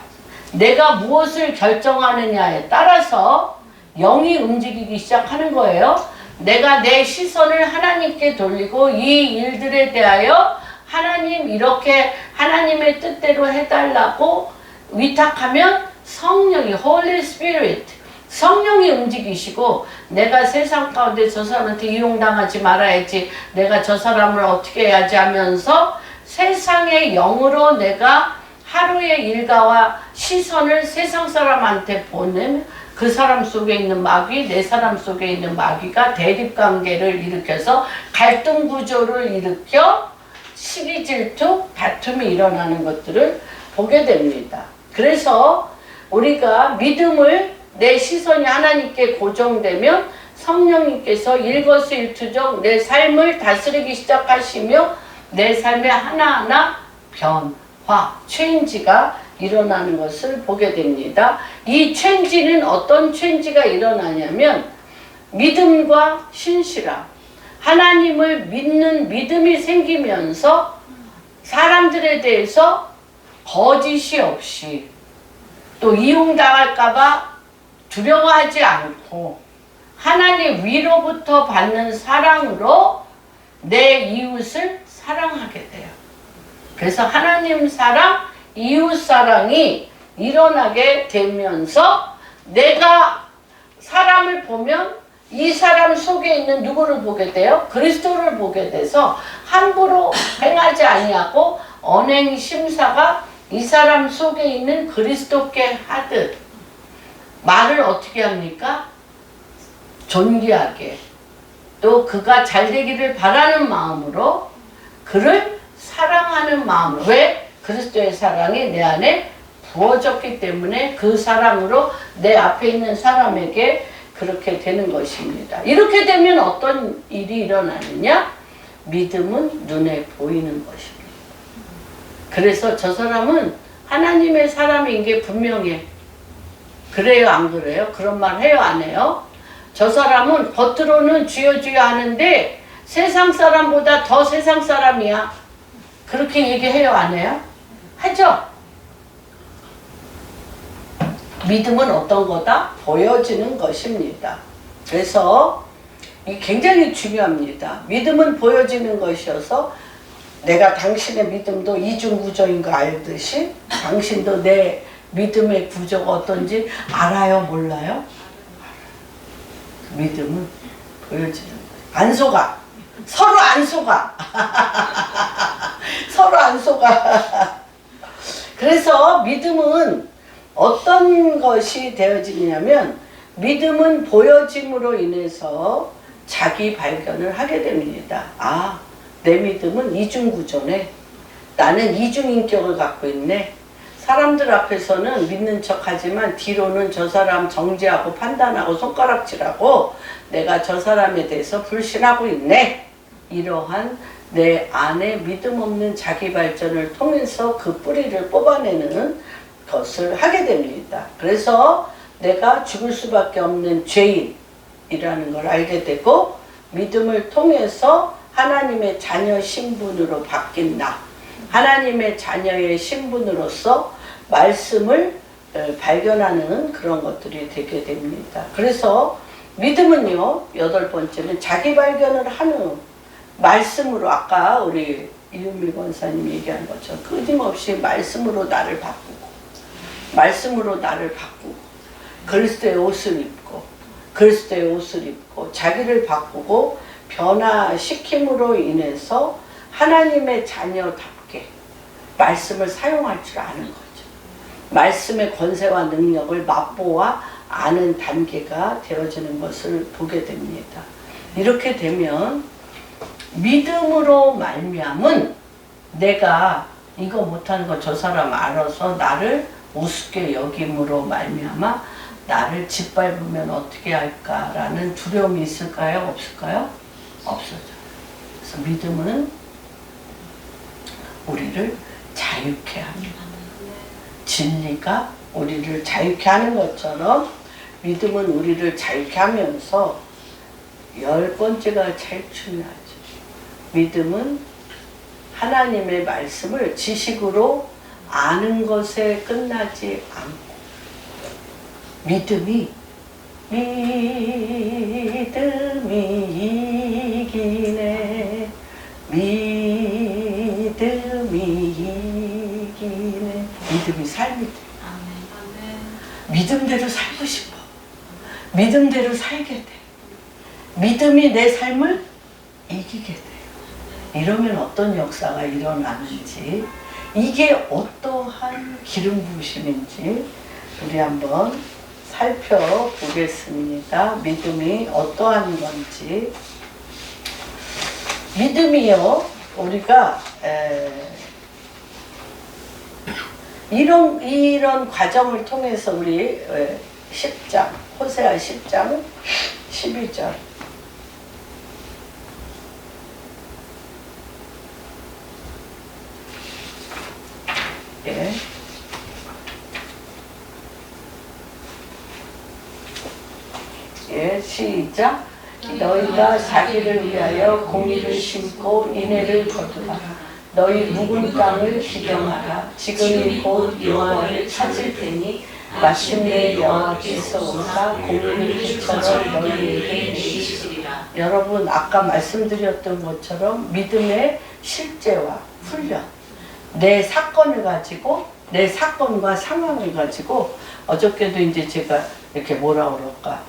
내가 무엇을 결정하느냐에 따라서 영이 움직이기 시작하는 거예요. 내가 내 시선을 하나님께 돌리고 이 일들에 대하여 하나님 이렇게 하나님의 뜻대로 해달라고 위탁하면 성령이 Holy Spirit 성령이 움직이시고 내가 세상 가운데 저 사람한테 이용당하지 말아야지 내가 저 사람을 어떻게 해야지 하면서 세상의 영으로 내가 하루의 일과와 시선을 세상 사람한테 보내면 그 사람 속에 있는 마귀, 내 사람 속에 있는 마귀가 대립관계를 일으켜서 갈등 구조를 일으켜 시기 질투, 다툼이 일어나는 것들을 보게 됩니다. 그래서 우리가 믿음을 내 시선이 하나님께 고정되면 성령님께서 일거수일투족 내 삶을 다스리기 시작하시며 내 삶의 하나하나 변화, 체인지가 일어나는 것을 보게 됩니다. 이 체인지는 어떤 체인지가 일어나냐면 믿음과 신실함, 하나님을 믿는 믿음이 생기면서 사람들에 대해서 거짓이 없이 또 이용당할까봐 두려워하지 않고 하나님 위로부터 받는 사랑으로 내 이웃을 사랑하게 돼요. 그래서 하나님 사랑, 이웃 사랑이 일어나게 되면서 내가 사람을 보면 이 사람 속에 있는 누구를 보게 돼요? 그리스도를 보게 돼서 함부로 행하지 아니하고 언행 심사가 이 사람 속에 있는 그리스도께 하듯 말을 어떻게 합니까? 존귀하게 또 그가 잘 되기를 바라는 마음으로 그를 사랑하는 마음으로 왜? 그리스도의 사랑이 내 안에 부어졌기 때문에 그 사랑으로 내 앞에 있는 사람에게 그렇게 되는 것입니다. 이렇게 되면 어떤 일이 일어나느냐? 믿음은 눈에 보이는 것입니다. 그래서 저 사람은 하나님의 사람인 게 분명해. 그래요, 안 그래요? 그런 말 해요, 안 해요? 저 사람은 겉으로는 주여 주여 하는데 세상 사람보다 더 세상 사람이야. 그렇게 얘기해요, 안 해요? 하죠? 믿음은 어떤 거다? 보여지는 것입니다. 그래서 이게 굉장히 중요합니다. 믿음은 보여지는 것이어서 내가 당신의 믿음도 이중구조인 거 알듯이 당신도 내 믿음의 구조가 어떤지 알아요? 몰라요? 믿음은 보여지는 거예요. 안 속아. 서로 안 속아. 서로 안 속아. 그래서 믿음은 어떤 것이 되어지냐면 믿음은 보여짐으로 인해서 자기 발견을 하게 됩니다. 아, 내 믿음은 이중구조네. 나는 이중인격을 갖고 있네. 사람들 앞에서는 믿는 척하지만 뒤로는 저 사람 정죄하고 판단하고 손가락질하고 내가 저 사람에 대해서 불신하고 있네. 이러한 내 안에 믿음 없는 자기 발전을 통해서 그 뿌리를 뽑아내는 것을 하게 됩니다. 그래서 내가 죽을 수밖에 없는 죄인이라는 걸 알게 되고 믿음을 통해서 하나님의 자녀 신분으로 바뀐 나, 하나님의 자녀의 신분으로서 말씀을 발견하는 그런 것들이 되게 됩니다. 그래서 믿음은요, 8번째는 자기 발견을 하는 말씀으로 아까 우리 이은미 권사님이 얘기한 것처럼 끊임없이 말씀으로 나를 바꾸고 말씀으로 나를 바꾸고 그리스도의 옷을 입고 그리스도의 옷을 입고 자기를 바꾸고 변화시킴으로 인해서 하나님의 자녀답게 말씀을 사용할 줄 아는 거죠. 말씀의 권세와 능력을 맛보아 아는 단계가 되어지는 것을 보게 됩니다. 이렇게 되면 믿음으로 말미암은 내가 이거 못하는 거 저 사람 알아서 나를 우습게 여김으로 말미암아 나를 짓밟으면 어떻게 할까라는 두려움이 있을까요? 없을까요? 없어져요. 그래서 믿음은 우리를 자유케 합니다. 진리가 우리를 자유케 하는 것처럼 믿음은 우리를 자유케 하면서 10번째가 제일 중요하죠. 믿음은 하나님의 말씀을 지식으로 아는 것에 끝나지 않고 믿음이 이기네 믿음이 이기네 믿음이 삶이 돼. 믿음대로 살고 싶어. 믿음대로 살게 돼. 믿음이 내 삶을 이기게 돼요. 이러면 어떤 역사가 일어나는지 이게 어떠한 기름 부으심인지 우리 한번 살펴보겠습니다. 믿음이 어떠한 건지. 믿음이요, 우리가 이런 과정을 통해서 우리 10장, 호세아 10장 12절 예. 예, 시작. 너희가 자기를 위하여 공의를 심고 인애를 거두라. 너희 묵은 땅을 기경하라. 지금이 곧 여호와를 찾을 테니 마침내 여호와께서 오사 공의를 빛처럼 너희에게 내리시리라. 여러분 아까 말씀드렸던 것처럼 믿음의 실제와 훈련, 내 사건을 가지고 내 사건과 상황을 가지고 어저께도 이제 제가 이렇게 뭐라 그럴까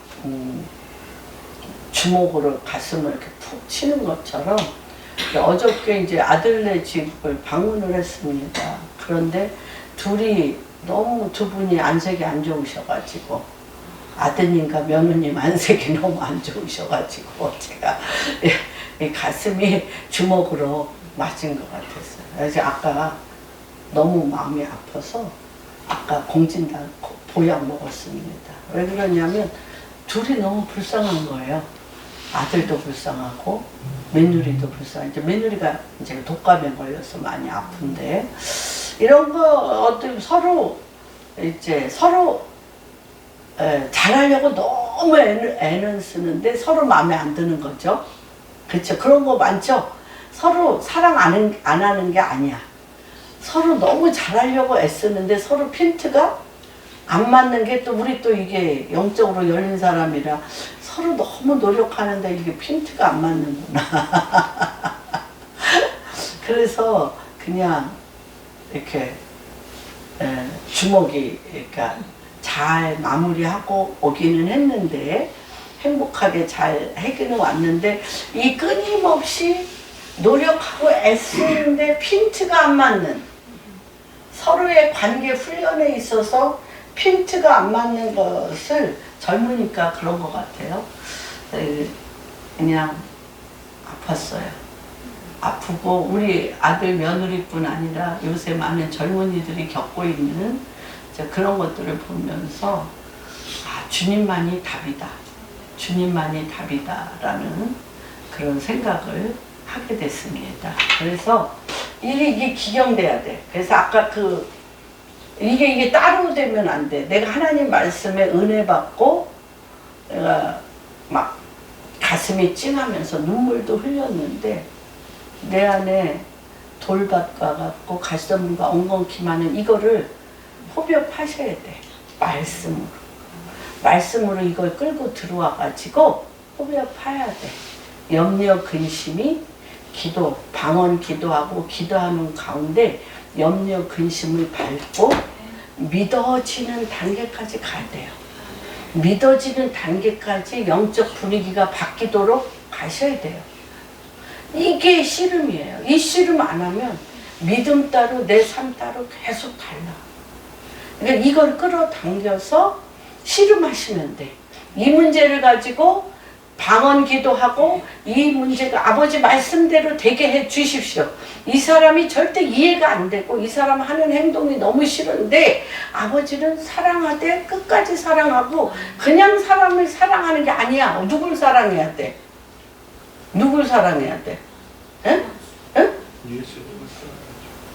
주먹으로 가슴을 이렇게 푹 치는 것처럼 어저께 이제 아들네 집을 방문을 했습니다. 그런데 둘이 너무 두 분이 안색이 안 좋으셔가지고 아드님과 며느님 안색이 너무 안 좋으셔가지고 제가 이 가슴이 주먹으로 맞은 것 같았어요. 그래서 아까 너무 마음이 아파서 아까 공진단 보약 먹었습니다. 왜 그러냐면 둘이 너무 불쌍한 거예요. 아들도 불쌍하고 며느리도 불쌍해. 이제 며느리가 이제 독감에 걸려서 많이 아픈데 이런 거 어떤 서로 잘하려고 너무 애는 쓰는데 서로 마음에 안 드는 거죠. 그렇죠. 그런 거 많죠. 서로 사랑 안 하는 게 아니야. 서로 너무 잘하려고 애쓰는데 서로 핀트가 안 맞는 게 또 우리 또 이게 영적으로 열린 사람이라 서로 너무 노력하는데 이게 핀트가 안 맞는구나. 그래서 그냥 이렇게 주먹이 그러니까 잘 마무리하고 오기는 했는데 행복하게 잘 해기는 왔는데 이 끊임없이 노력하고 애쓰는데 핀트가 안 맞는 서로의 관계 훈련에 있어서 핀트가 안 맞는 것을 젊으니까 그런 것 같아요. 그냥 아팠어요. 아프고 우리 아들 며느리뿐 아니라 요새 많은 젊은이들이 겪고 있는 그런 것들을 보면서 주님만이 답이다. 주님만이 답이다라는 그런 생각을 하게 됐습니다. 그래서 이게 기경돼야 돼. 그래서 아까 이게 따로 되면 안 돼. 내가 하나님 말씀에 은혜 받고 내가 막 가슴이 찡하면서 눈물도 흘렸는데 내 안에 돌밭과 같고 가시덤불과 엉겅퀴 많은 이거를 호흡하셔야 돼. 말씀으로 이걸 끌고 들어와 가지고 호흡해야 돼. 염려 근심이 기도, 방언 기도하고 기도하는 가운데 염려 근심을 밟고 믿어지는 단계까지 가야 돼요. 믿어지는 단계까지 영적 분위기가 바뀌도록 가셔야 돼요. 이게 씨름이에요. 이 씨름 안 하면 믿음 따로 내 삶 따로 계속 달라. 그러니까 이걸 끌어당겨서 씨름하시면 돼. 이 문제를 가지고 방언 기도하고 이 문제가 아버지 말씀대로 되게 해 주십시오. 이 사람이 절대 이해가 안 되고 이 사람 하는 행동이 너무 싫은데 아버지는 사랑하되 끝까지 사랑하고 그냥 사람을 사랑하는 게 아니야. 누굴 사랑해야 돼? 누굴 사랑해야 돼? 응? 응?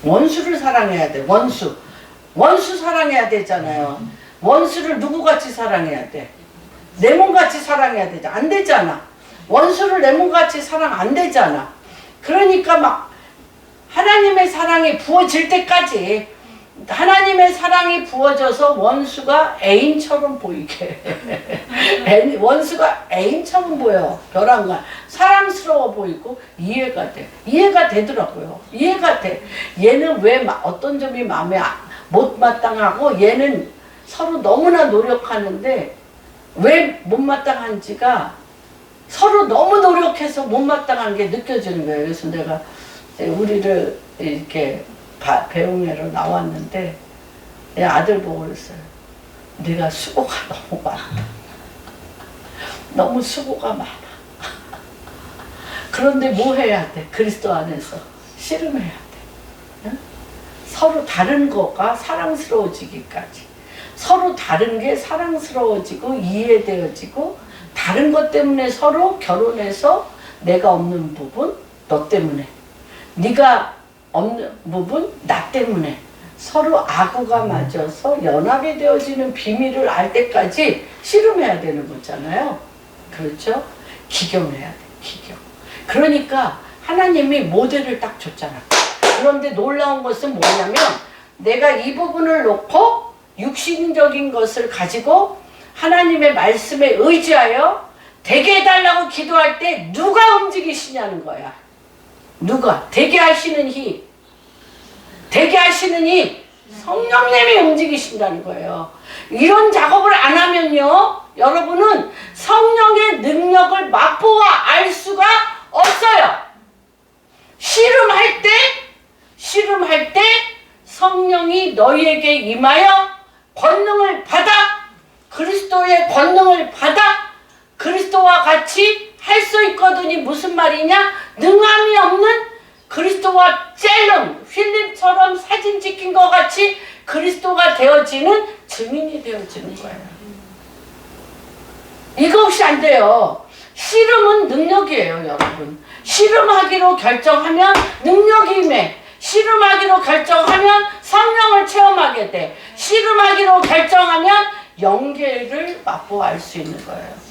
원수를 사랑해야 돼. 원수 사랑해야 되잖아요. 원수를 누구같이 사랑해야 돼? 내 몸같이 사랑해야 되잖아. 안 되잖아. 원수를 내 몸같이 사랑 안 되잖아. 그러니까 막 하나님의 사랑이 부어질 때까지 하나님의 사랑이 부어져서 원수가 애인처럼 보이게 원수가 애인처럼 보여. 벼랑간 사랑스러워 보이고 이해가 돼. 이해가 되더라고요. 이해가 돼. 얘는 왜 어떤 점이 마음에 못마땅하고 얘는 서로 너무나 노력하는데 왜 못마땅한지가 서로 너무 노력해서 못마땅한 게 느껴지는 거예요. 그래서 내가 우리를 이렇게 배웅회로 나왔는데 내 아들 보고 그랬어요. 네가 수고가 너무 많아. 너무 수고가 많아. 그런데 뭐 해야 돼? 그리스도 안에서 씨름해야 돼. 응? 서로 다른 거가 사랑스러워지기까지. 서로 다른 게 사랑스러워지고 이해되어지고 다른 것 때문에 서로 결혼해서 내가 없는 부분 너 때문에 네가 없는 부분 나 때문에 서로 아구가 맞아서 연합이 되어지는 비밀을 알 때까지 씨름해야 되는 거잖아요. 그렇죠? 기경해야 돼. 기경. 그러니까 하나님이 모델을 딱 줬잖아. 그런데 놀라운 것은 뭐냐면 내가 이 부분을 놓고 육신적인 것을 가지고 하나님의 말씀에 의지하여 되게 해달라고 기도할 때 누가 움직이시냐는 거야. 누가? 되게 하시는 힘. 되게 하시는 힘. 성령님이 움직이신다는 거예요. 이런 작업을 안 하면요, 여러분은 성령의 능력을 맛보아 알 수가 없어요. 씨름할 때 성령이 너희에게 임하여 권능을 받아, 그리스도의 권능을 받아 그리스도와 같이 할 수 있거든이 무슨 말이냐? 능함이 없는 그리스도와 짤름, 필립처럼 사진 찍힌 것 같이 그리스도가 되어지는 증인이 되어지는 거예요. 이거 없이 안 돼요. 씨름은 능력이에요, 여러분. 씨름하기로 결정하면 능력이 임해. 씨름하기로 결정하면 성령을 체험하게 돼. 씨름하기로 결정하면 영계를 맛보아 알 수 있는 거예요.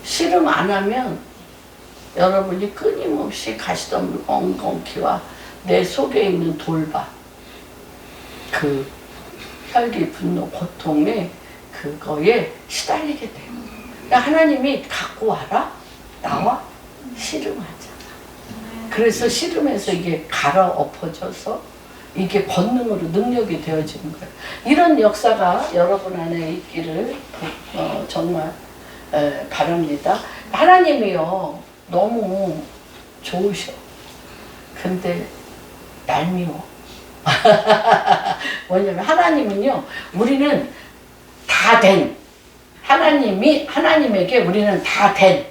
씨름 안 하면 여러분이 끊임없이 가시덤불 엉겅퀴와 내 속에 있는 돌바, 그 혈기, 분노, 고통에 그거에 시달리게 돼요. 그러니까 하나님이 갖고 와라, 나와 씨름하잖아. 그래서 씨름해서 이게 갈아엎어져서 이게 권능으로 능력이 되어지는 거예요. 이런 역사가 여러분 안에 있기를 정말 바랍니다. 하나님이요 너무 좋으셔. 근데 얄미워. 뭐냐면 하나님은요, 우리는 다 된, 하나님에게 우리는 다 된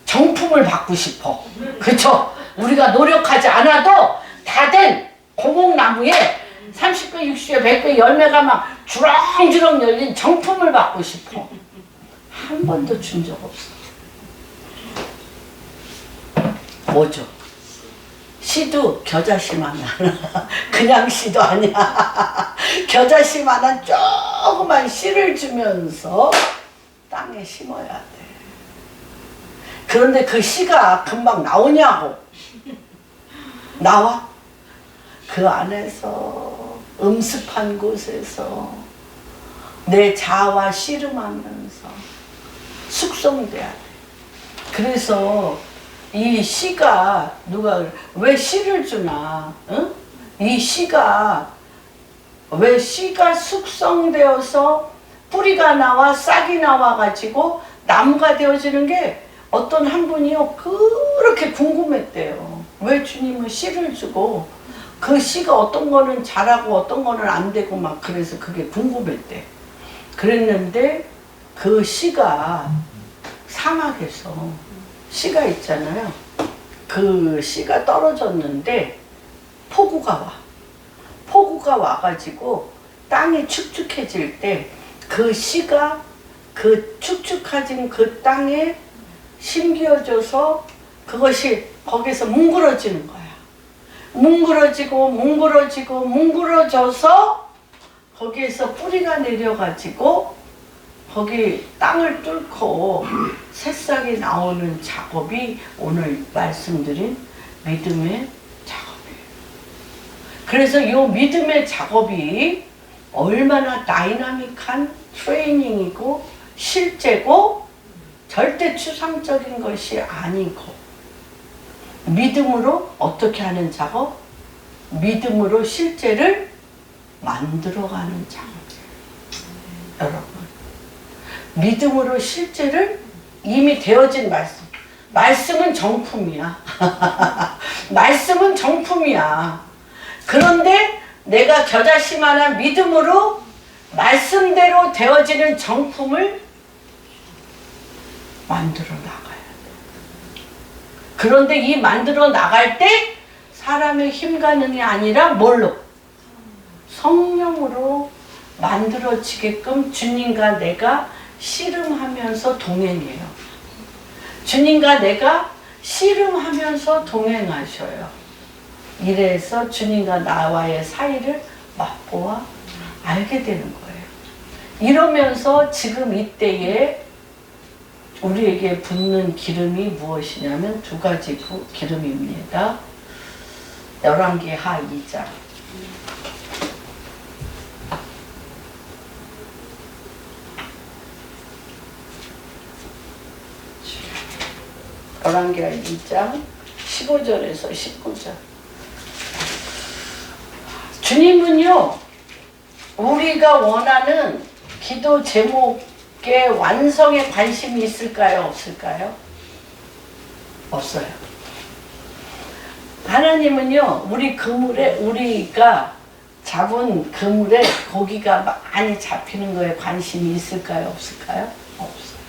정품을 받고 싶어. 그쵸? 우리가 노력하지 않아도 다 된 고목나무에 30배, 60배, 100배 열매가 막 주렁주렁 열린 정품을 받고 싶어. 한 번도 준 적 없어. 뭐죠? 씨도 겨자씨만한 그냥 씨도 아니야. 겨자씨만한 조그만 씨를 주면서 땅에 심어야 돼. 그런데 그 씨가 금방 나오냐고. 나와? 그 안에서 음습한 곳에서 내 자아와 씨름하면서 숙성돼야 돼. 그래서 이 씨가 누가 왜 씨를 주나? 응? 이 씨가 왜 씨가 숙성되어서 뿌리가 나와 싹이 나와 가지고 나무가 되어지는 게 어떤 한 분이요 그렇게 궁금했대요. 왜 주님은 씨를 주고 그 씨가 어떤 거는 자라고 어떤 거는 안 되고 막 그래서 그게 궁금했대. 그랬는데 그 씨가 사막에서 씨가 있잖아요. 그 씨가 떨어졌는데 폭우가 와. 폭우가 와가지고 땅이 축축해질 때 그 씨가 그 축축해진 그 땅에 심겨져서 그것이 거기서 뭉그러지는 거야. 뭉그러져서 거기에서 뿌리가 내려가지고 거기 땅을 뚫고 새싹이 나오는 작업이 오늘 말씀드린 믿음의 작업이에요. 그래서 이 믿음의 작업이 얼마나 다이나믹한 트레이닝이고 실제고 절대 추상적인 것이 아니고 믿음으로 어떻게 하는 작업? 믿음으로 실제를 만들어가는 작업이에요. 여러분, 믿음으로 실제를 이미 되어진 말씀은 정품이야. 말씀은 정품이야. 그런데 내가 겨자씨만한 믿음으로 말씀대로 되어지는 정품을 만들어 나가야 돼. 그런데 이 만들어 나갈 때 사람의 힘가능이 아니라 뭘로? 성령으로 만들어지게끔 주님과 내가 씨름하면서 동행해요. 주님과 내가 씨름하면서 동행하셔요. 이래서 주님과 나와의 사이를 맛보아 알게 되는 거예요. 이러면서 지금 이때에 우리에게 붓는 기름이 무엇이냐면 두 가지 기름입니다. 열왕기하 2장. 열왕기하 2장 15절에서 19절. 주님은요, 우리가 원하는 기도 제목의 완성에 관심이 있을까요? 없을까요? 없어요. 하나님은요, 우리 그물에, 우리가 잡은 그물에 고기가 많이 잡히는 거에 관심이 있을까요? 없을까요? 없어요.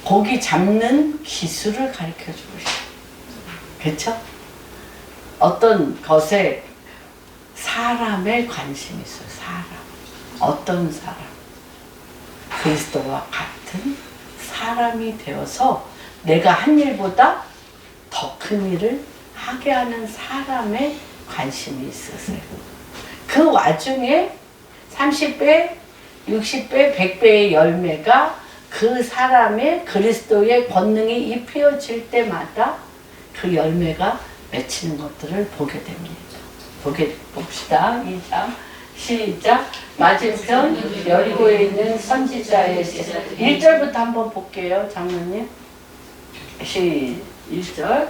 고기 잡는 기술을 가르쳐 주고 싶어요. 그렇죠? 어떤 것에 사람의 관심이 있어요. 사람. 어떤 사람. 그리스도와 같은 사람이 되어서 내가 한 일보다 더 큰 일을 하게 하는 사람의 관심이 있으세요. 그 와중에 30배, 60배, 100배의 열매가 그 사람의 그리스도의 권능이 입혀질 때마다 그 열매가 맺히는 것들을 보게 됩니다. 봅시다. 2장 시작. 맞은편 여리고에 있는 선지자의 1절부터 한번 볼게요. 장로님. 1절.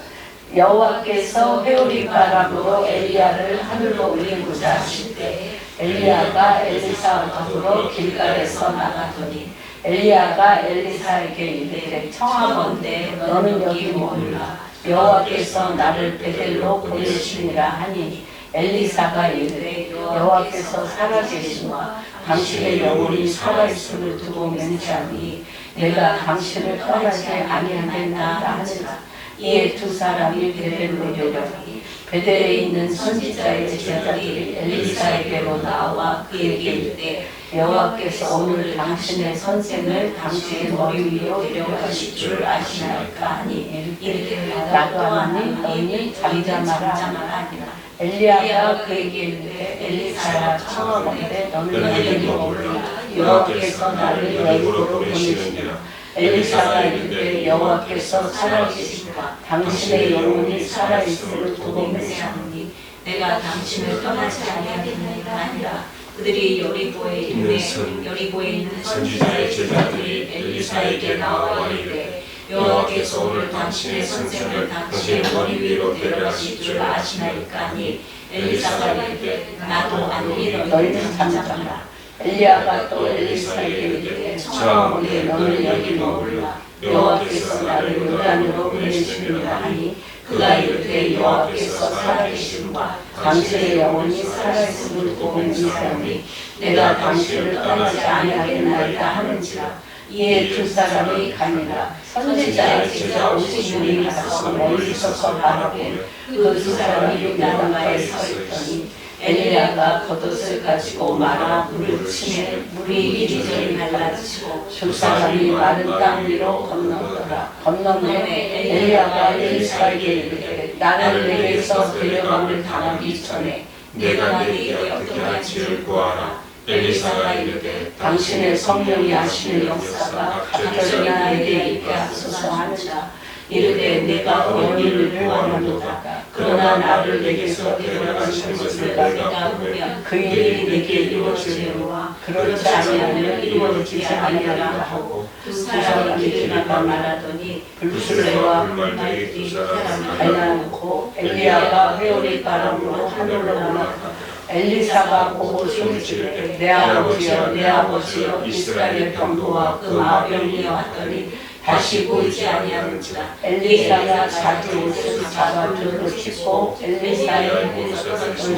여호와께서 회오리 바람으로 엘리야를 하늘로 올리고자 하실 때 엘리야가 엘리사와 더불어 길갈에서 나가더니 엘리야가 엘리사에게 이르되 청하건대 너는 여기 머물라. 여호와께서 나를 베델로 보내시니라 하니 엘리사가 이르되 여호와께서 살아계시와 당신의 영혼이 살아있음을 두고 맹세하니 내가 당신을 떠나지 아니하겠나이다 하니라. 이에 두 사람이 베델로 내려가니 베델에 있는 선지자의 제자들이 엘리사에게로 나와 그에게 이르되 여호와께서 오늘 당신의 선생을 당신의 머리 위로 데려가실 줄 아시나이까 하니 이르되 나도 아니 너희 잠잠하라 하니라. 엘리야가 그에게 이르되 엘리사야 청하건대 너는 여기 머물라. 여호와께서 나를 여기로 보내시니라. 엘리사가 이르되 여호와께서 살아계시다. 당신의 영혼이 살아있음을 두고 맹세하노니 내가 당신을 떠나지 아니하겠나이다 하니라. 그들이 여리고에 있는 선지자의 제자들이 엘리사에게 나와 이르되 여호와께서 오늘 당신의 선생을 당신의 머리 위로 데려가실 줄 아시나이까 하니 엘리사가 이르되 나도 아노니 너희는 잠잠하라. 엘리야가 또 엘리사에게 이르되 청하건대 너는 여기 머물라. 여호와께서 나를 요단으로 보내시니라 하니 그가 이르되 여호와께서 살아계심과 당신의 영혼이 살아있음을 보고 맹세하니 내가 당신을 떠나지 아니하겠나이다 하는지라. 이에 두 사람이 가니라. 선지자의 제자 50명이 가서 멀리 서서 바라보며 그 두 사람이 나무가에 서 있더니 엘리야가 겉옷을 가지고 말아 물을 치매 물이 이리저리 갈라지고 두 사람이 마른 땅 위로 건너더라. 건너매 엘리야가 엘리사에게 이르되 나는 내게서 데려감을 당하기 전에 내가 네게 어떻게 할지를 구하라. 엘리사가 이르되 당신의 성령이 하시는 역사가 갑자기 나에게 있게 하소서 하느라. 이르되 내가 원인을 원하노다. 그러나 나를 내게서 데려가시는 것을 내가 보면 그 일이 내게 이루어지려니와 그렇지 아니하면 이루어지지 아니하리라 하고 두 사람이 일어나가 말하더니 불수레와 불말들이 사람을 갈라놓고 엘리야가 회오리 바람으로 하늘로 올라가 엘리사가 보고 소리지르되 내 아버지여 내 아버지여 이스라엘 병거와 그 마병이 왔더니 다시 보이지 아니하는지라. 엘리사가 자기 옷을 잡아 들고 짚고 엘리사의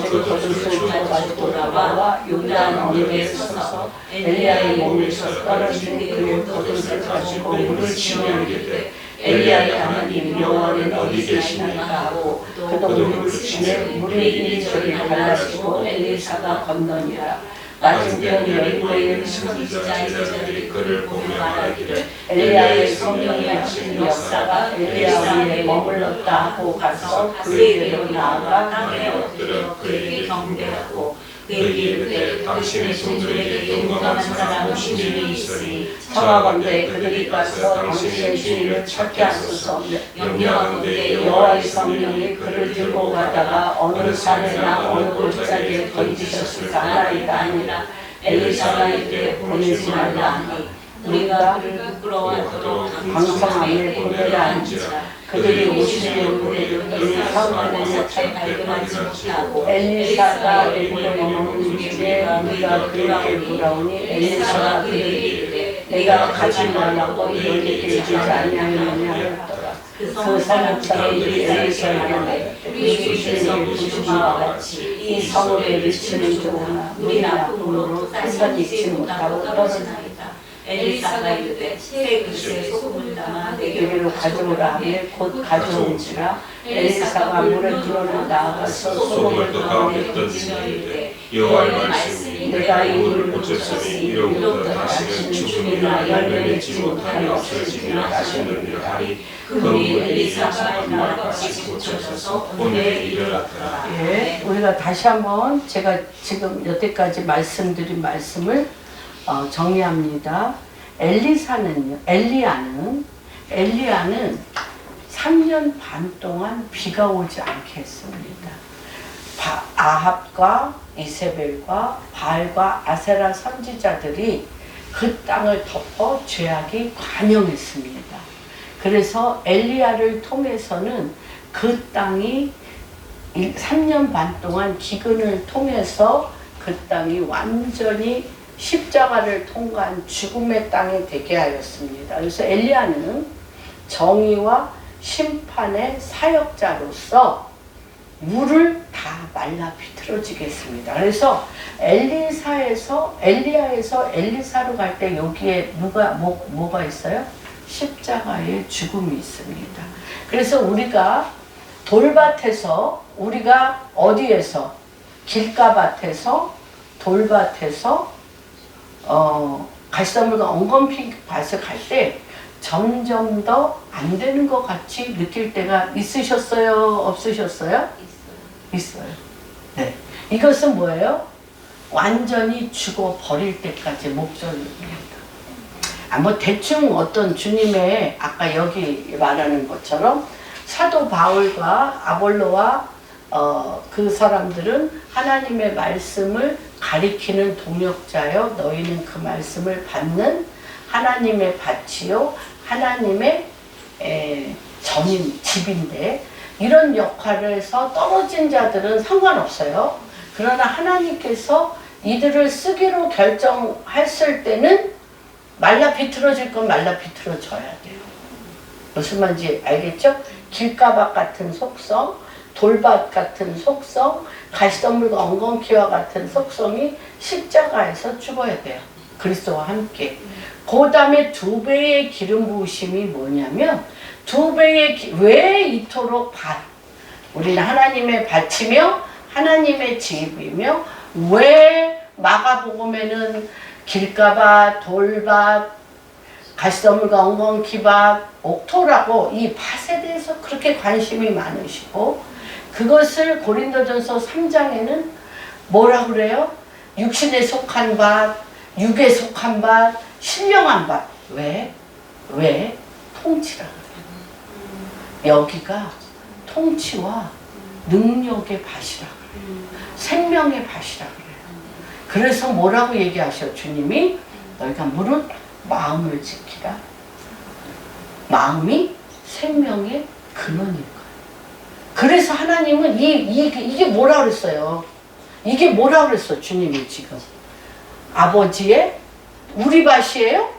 겉옷을 가지고 돌아와 요단 언덕에 서서 엘리야의 몸에서 떨어진 그의 겉옷을 가지고 물을 치며 이르되 엘리야의 하나님 여호와는 어디 계시나이까 하고 그도 물을 치매 물이 이리저리 갈라지고 엘리사가 건너니라. 맞은편 여리고에 있는 선지자의 제자들이 그를 보며 말하기를 엘리야의 성령이 하시는 역사가 엘리야 위에 머물렀다 하고 가서 그에게로 나아가 땅에 엎드려 그에게 경배하고 그에게 이르되 당신의 종들에게 용감한 사람 50명이 있으니 청하건대 그들이 가서 당신의 주인을 찾게 하소서. 명령하건대 여호와의 성령이 그를 들고 가다가 어느 산에나 어느 골짜기에 던지셨을까 하나이다 아니라 엘리사가 이르되 보내지 말라 하니 우리가 그를 부끄러워하도록 방성함에 보내라 한지라. 그들이 50명을 그 사원에서 발견하지 못하고 엘리사가 에리고에 머무는 중에 우리가 그에게 물어오니 엘리사가 그에게 이르되 내가 가지 말라고 너희에게 주지 아니하였느냐 하였더라. 그 사람들이 엘리사에게 우리 주님의 부르심과 같이 이 성읍에 미치는 좋으나 우리 나쁨으로 한번 잊지 못하고 떨어지나이다. 엘리사가 이르되 새 그릇에 소금을 담아 내게로 가져오라 하며 곧 가져온지라. 엘리사가 물에 들어는 나아가서 소금을 또 가운데 던지며 이르되 여호와의 말씀이 내가 이 물을 고쳤으니 이로부터 다시는 죽음이나 열매 맺지 못하니 없어지리라 하시느니라 하니 그 물이 엘리사가 그 말같이 고쳐져서 오늘에 이르렀더라. 예, 우리가 다시 한번 제가 지금 여태까지 말씀드린 말씀을 정리합니다. 엘리야는 3년 반 동안 비가 오지 않게 했습니다. 아합과 이세벨과 바알과 아세라 선지자들이 그 땅을 덮어 죄악이 관영했습니다. 그래서 엘리야를 통해서는 그 땅이 3년 반 동안 기근을 통해서 그 땅이 완전히 십자가를 통과한 죽음의 땅이 되게 하였습니다. 그래서 엘리야는 정의와 심판의 사역자로서 물을 다 말라 비틀어지게 했습니다. 그래서 엘리야에서 엘리사로 갈 때 여기에 뭐가 있어요? 십자가의 죽음이 있습니다. 그래서 우리가 돌밭에서 우리가 어디에서 길가밭에서 돌밭에서 가시덤불과 엉겅퀴 밭을 갈 때 점점 더 안 되는 것 같이 느낄 때가 있으셨어요? 없으셨어요? 있어요. 네. 이것은 뭐예요? 완전히 죽어버릴 때까지 목적입니다. 뭐 대충 어떤 주님의 아까 여기 말하는 것처럼 사도 바울과 아볼로와 그 사람들은 하나님의 말씀을 가리키는 동역자여 너희는 그 말씀을 받는 하나님의 밭이요 하나님의 전임 집인데 이런 역할을 해서 떨어진 자들은 상관없어요. 그러나 하나님께서 이들을 쓰기로 결정했을 때는 말라 비틀어질 건 말라 비틀어져야 돼요. 무슨 말인지 알겠죠? 길가밭 같은 속성, 돌밭 같은 속성, 가시덤불과 엉겅퀴와 같은 속성이 십자가에서 죽어야 돼요. 그리스도와 함께. 그 다음에 2배의 기름 부으심이 뭐냐면 왜 이토록 밭? 우리는 하나님의 밭이며 하나님의 집이며 왜 마가복음에는 길가밭, 돌밭, 가시덤불과 엉겅퀴밭, 옥토라고 이 밭에 대해서 그렇게 관심이 많으시고 그것을 고린도전서 3장에는 뭐라 그래요? 육신에 속한 밭, 육에 속한 밭, 신령한 밭. 왜? 통치라 그래요. 여기가 통치와 능력의 밭이라 그래요. 생명의 밭이라 그래요. 그래서 뭐라고 얘기하셔 주님이? 너희가 무릇 마음을 지키라. 마음이 생명의 근원인 거예요. 그래서 하나님은 이게 뭐라 그랬어요? 이게 뭐라 그랬어 주님이 지금? 아버지의 우리 밭이에요?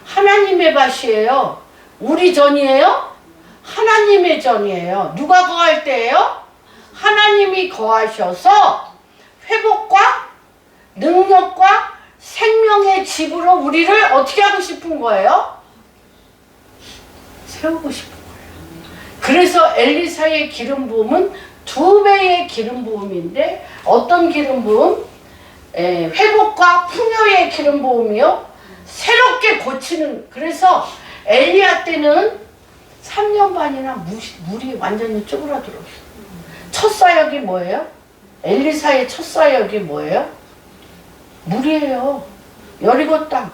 하나님의 밭이에요. 우리 전이에요? 하나님의 전이에요. 누가 거할 때예요? 하나님이 거하셔서 회복과 능력과 생명의 집으로 우리를 어떻게 하고 싶은 거예요? 세우고 싶은 거예요. 그래서 엘리사의 기름 부음은 2배의 기름 부음인데 어떤 기름 부음? 회복과 풍요의 기름 부음이요. 새롭게 고치는. 그래서 엘리야 때는 3년 반이나 물이 완전히 쪼그라들었어요. 첫 사역이 뭐예요? 엘리사의 첫 사역이 뭐예요? 물이에요. 여리고 땅.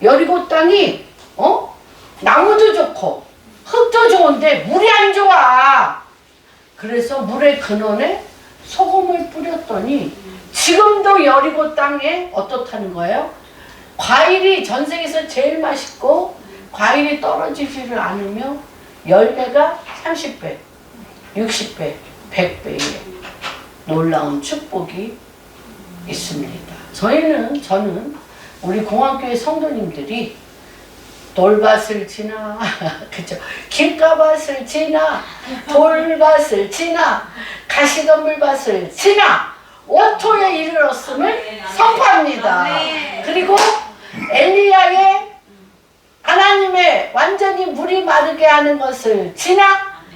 여리고 땅이 나무도 좋고 흙도 좋은데 물이 안 좋아. 그래서 물의 근원에 소금을 뿌렸더니 지금도 여리고 땅에 어떻다는 거예요? 과일이 전 세계에서 제일 맛있고 과일이 떨어지지를 않으며 열매가 30배, 60배, 100배의 놀라운 축복이 있습니다. 저는 우리 공안교회 성도님들이 돌밭을 지나, 그죠? 길가밭을 지나, 돌밭을 지나, 가시덤불밭을 지나, 오토에 이르렀음을 선포합니다. 그리고 엘리야의 하나님의 완전히 물이 마르게 하는 것을 지나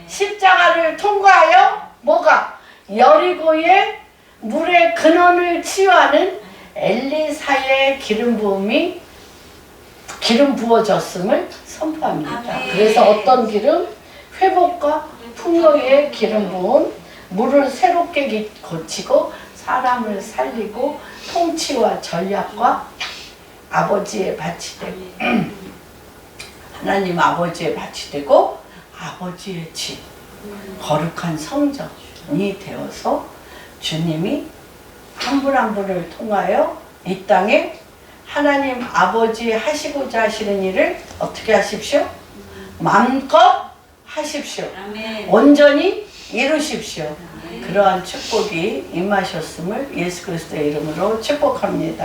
십자가를 통과하여 뭐가? 여리고의 물의 근원을 치유하는 엘리사의 기름 부어졌음을 선포합니다. 그래서 어떤 기름? 회복과 풍요의 기름 부음, 물을 새롭게 고치고 사람을 살리고 통치와 전략과 아버지의 밭이 되고 하나님 아버지의 밭이 되고 아버지의 집, 거룩한 성전이 되어서 주님이 한 분 한 분을 통하여 이 땅에 하나님 아버지 하시고자 하시는 일을 어떻게 하십시오? 마음껏 하십시오. 온전히 이루십시오. 그러한 축복이 임하셨음을 예수 그리스도의 이름으로 축복합니다.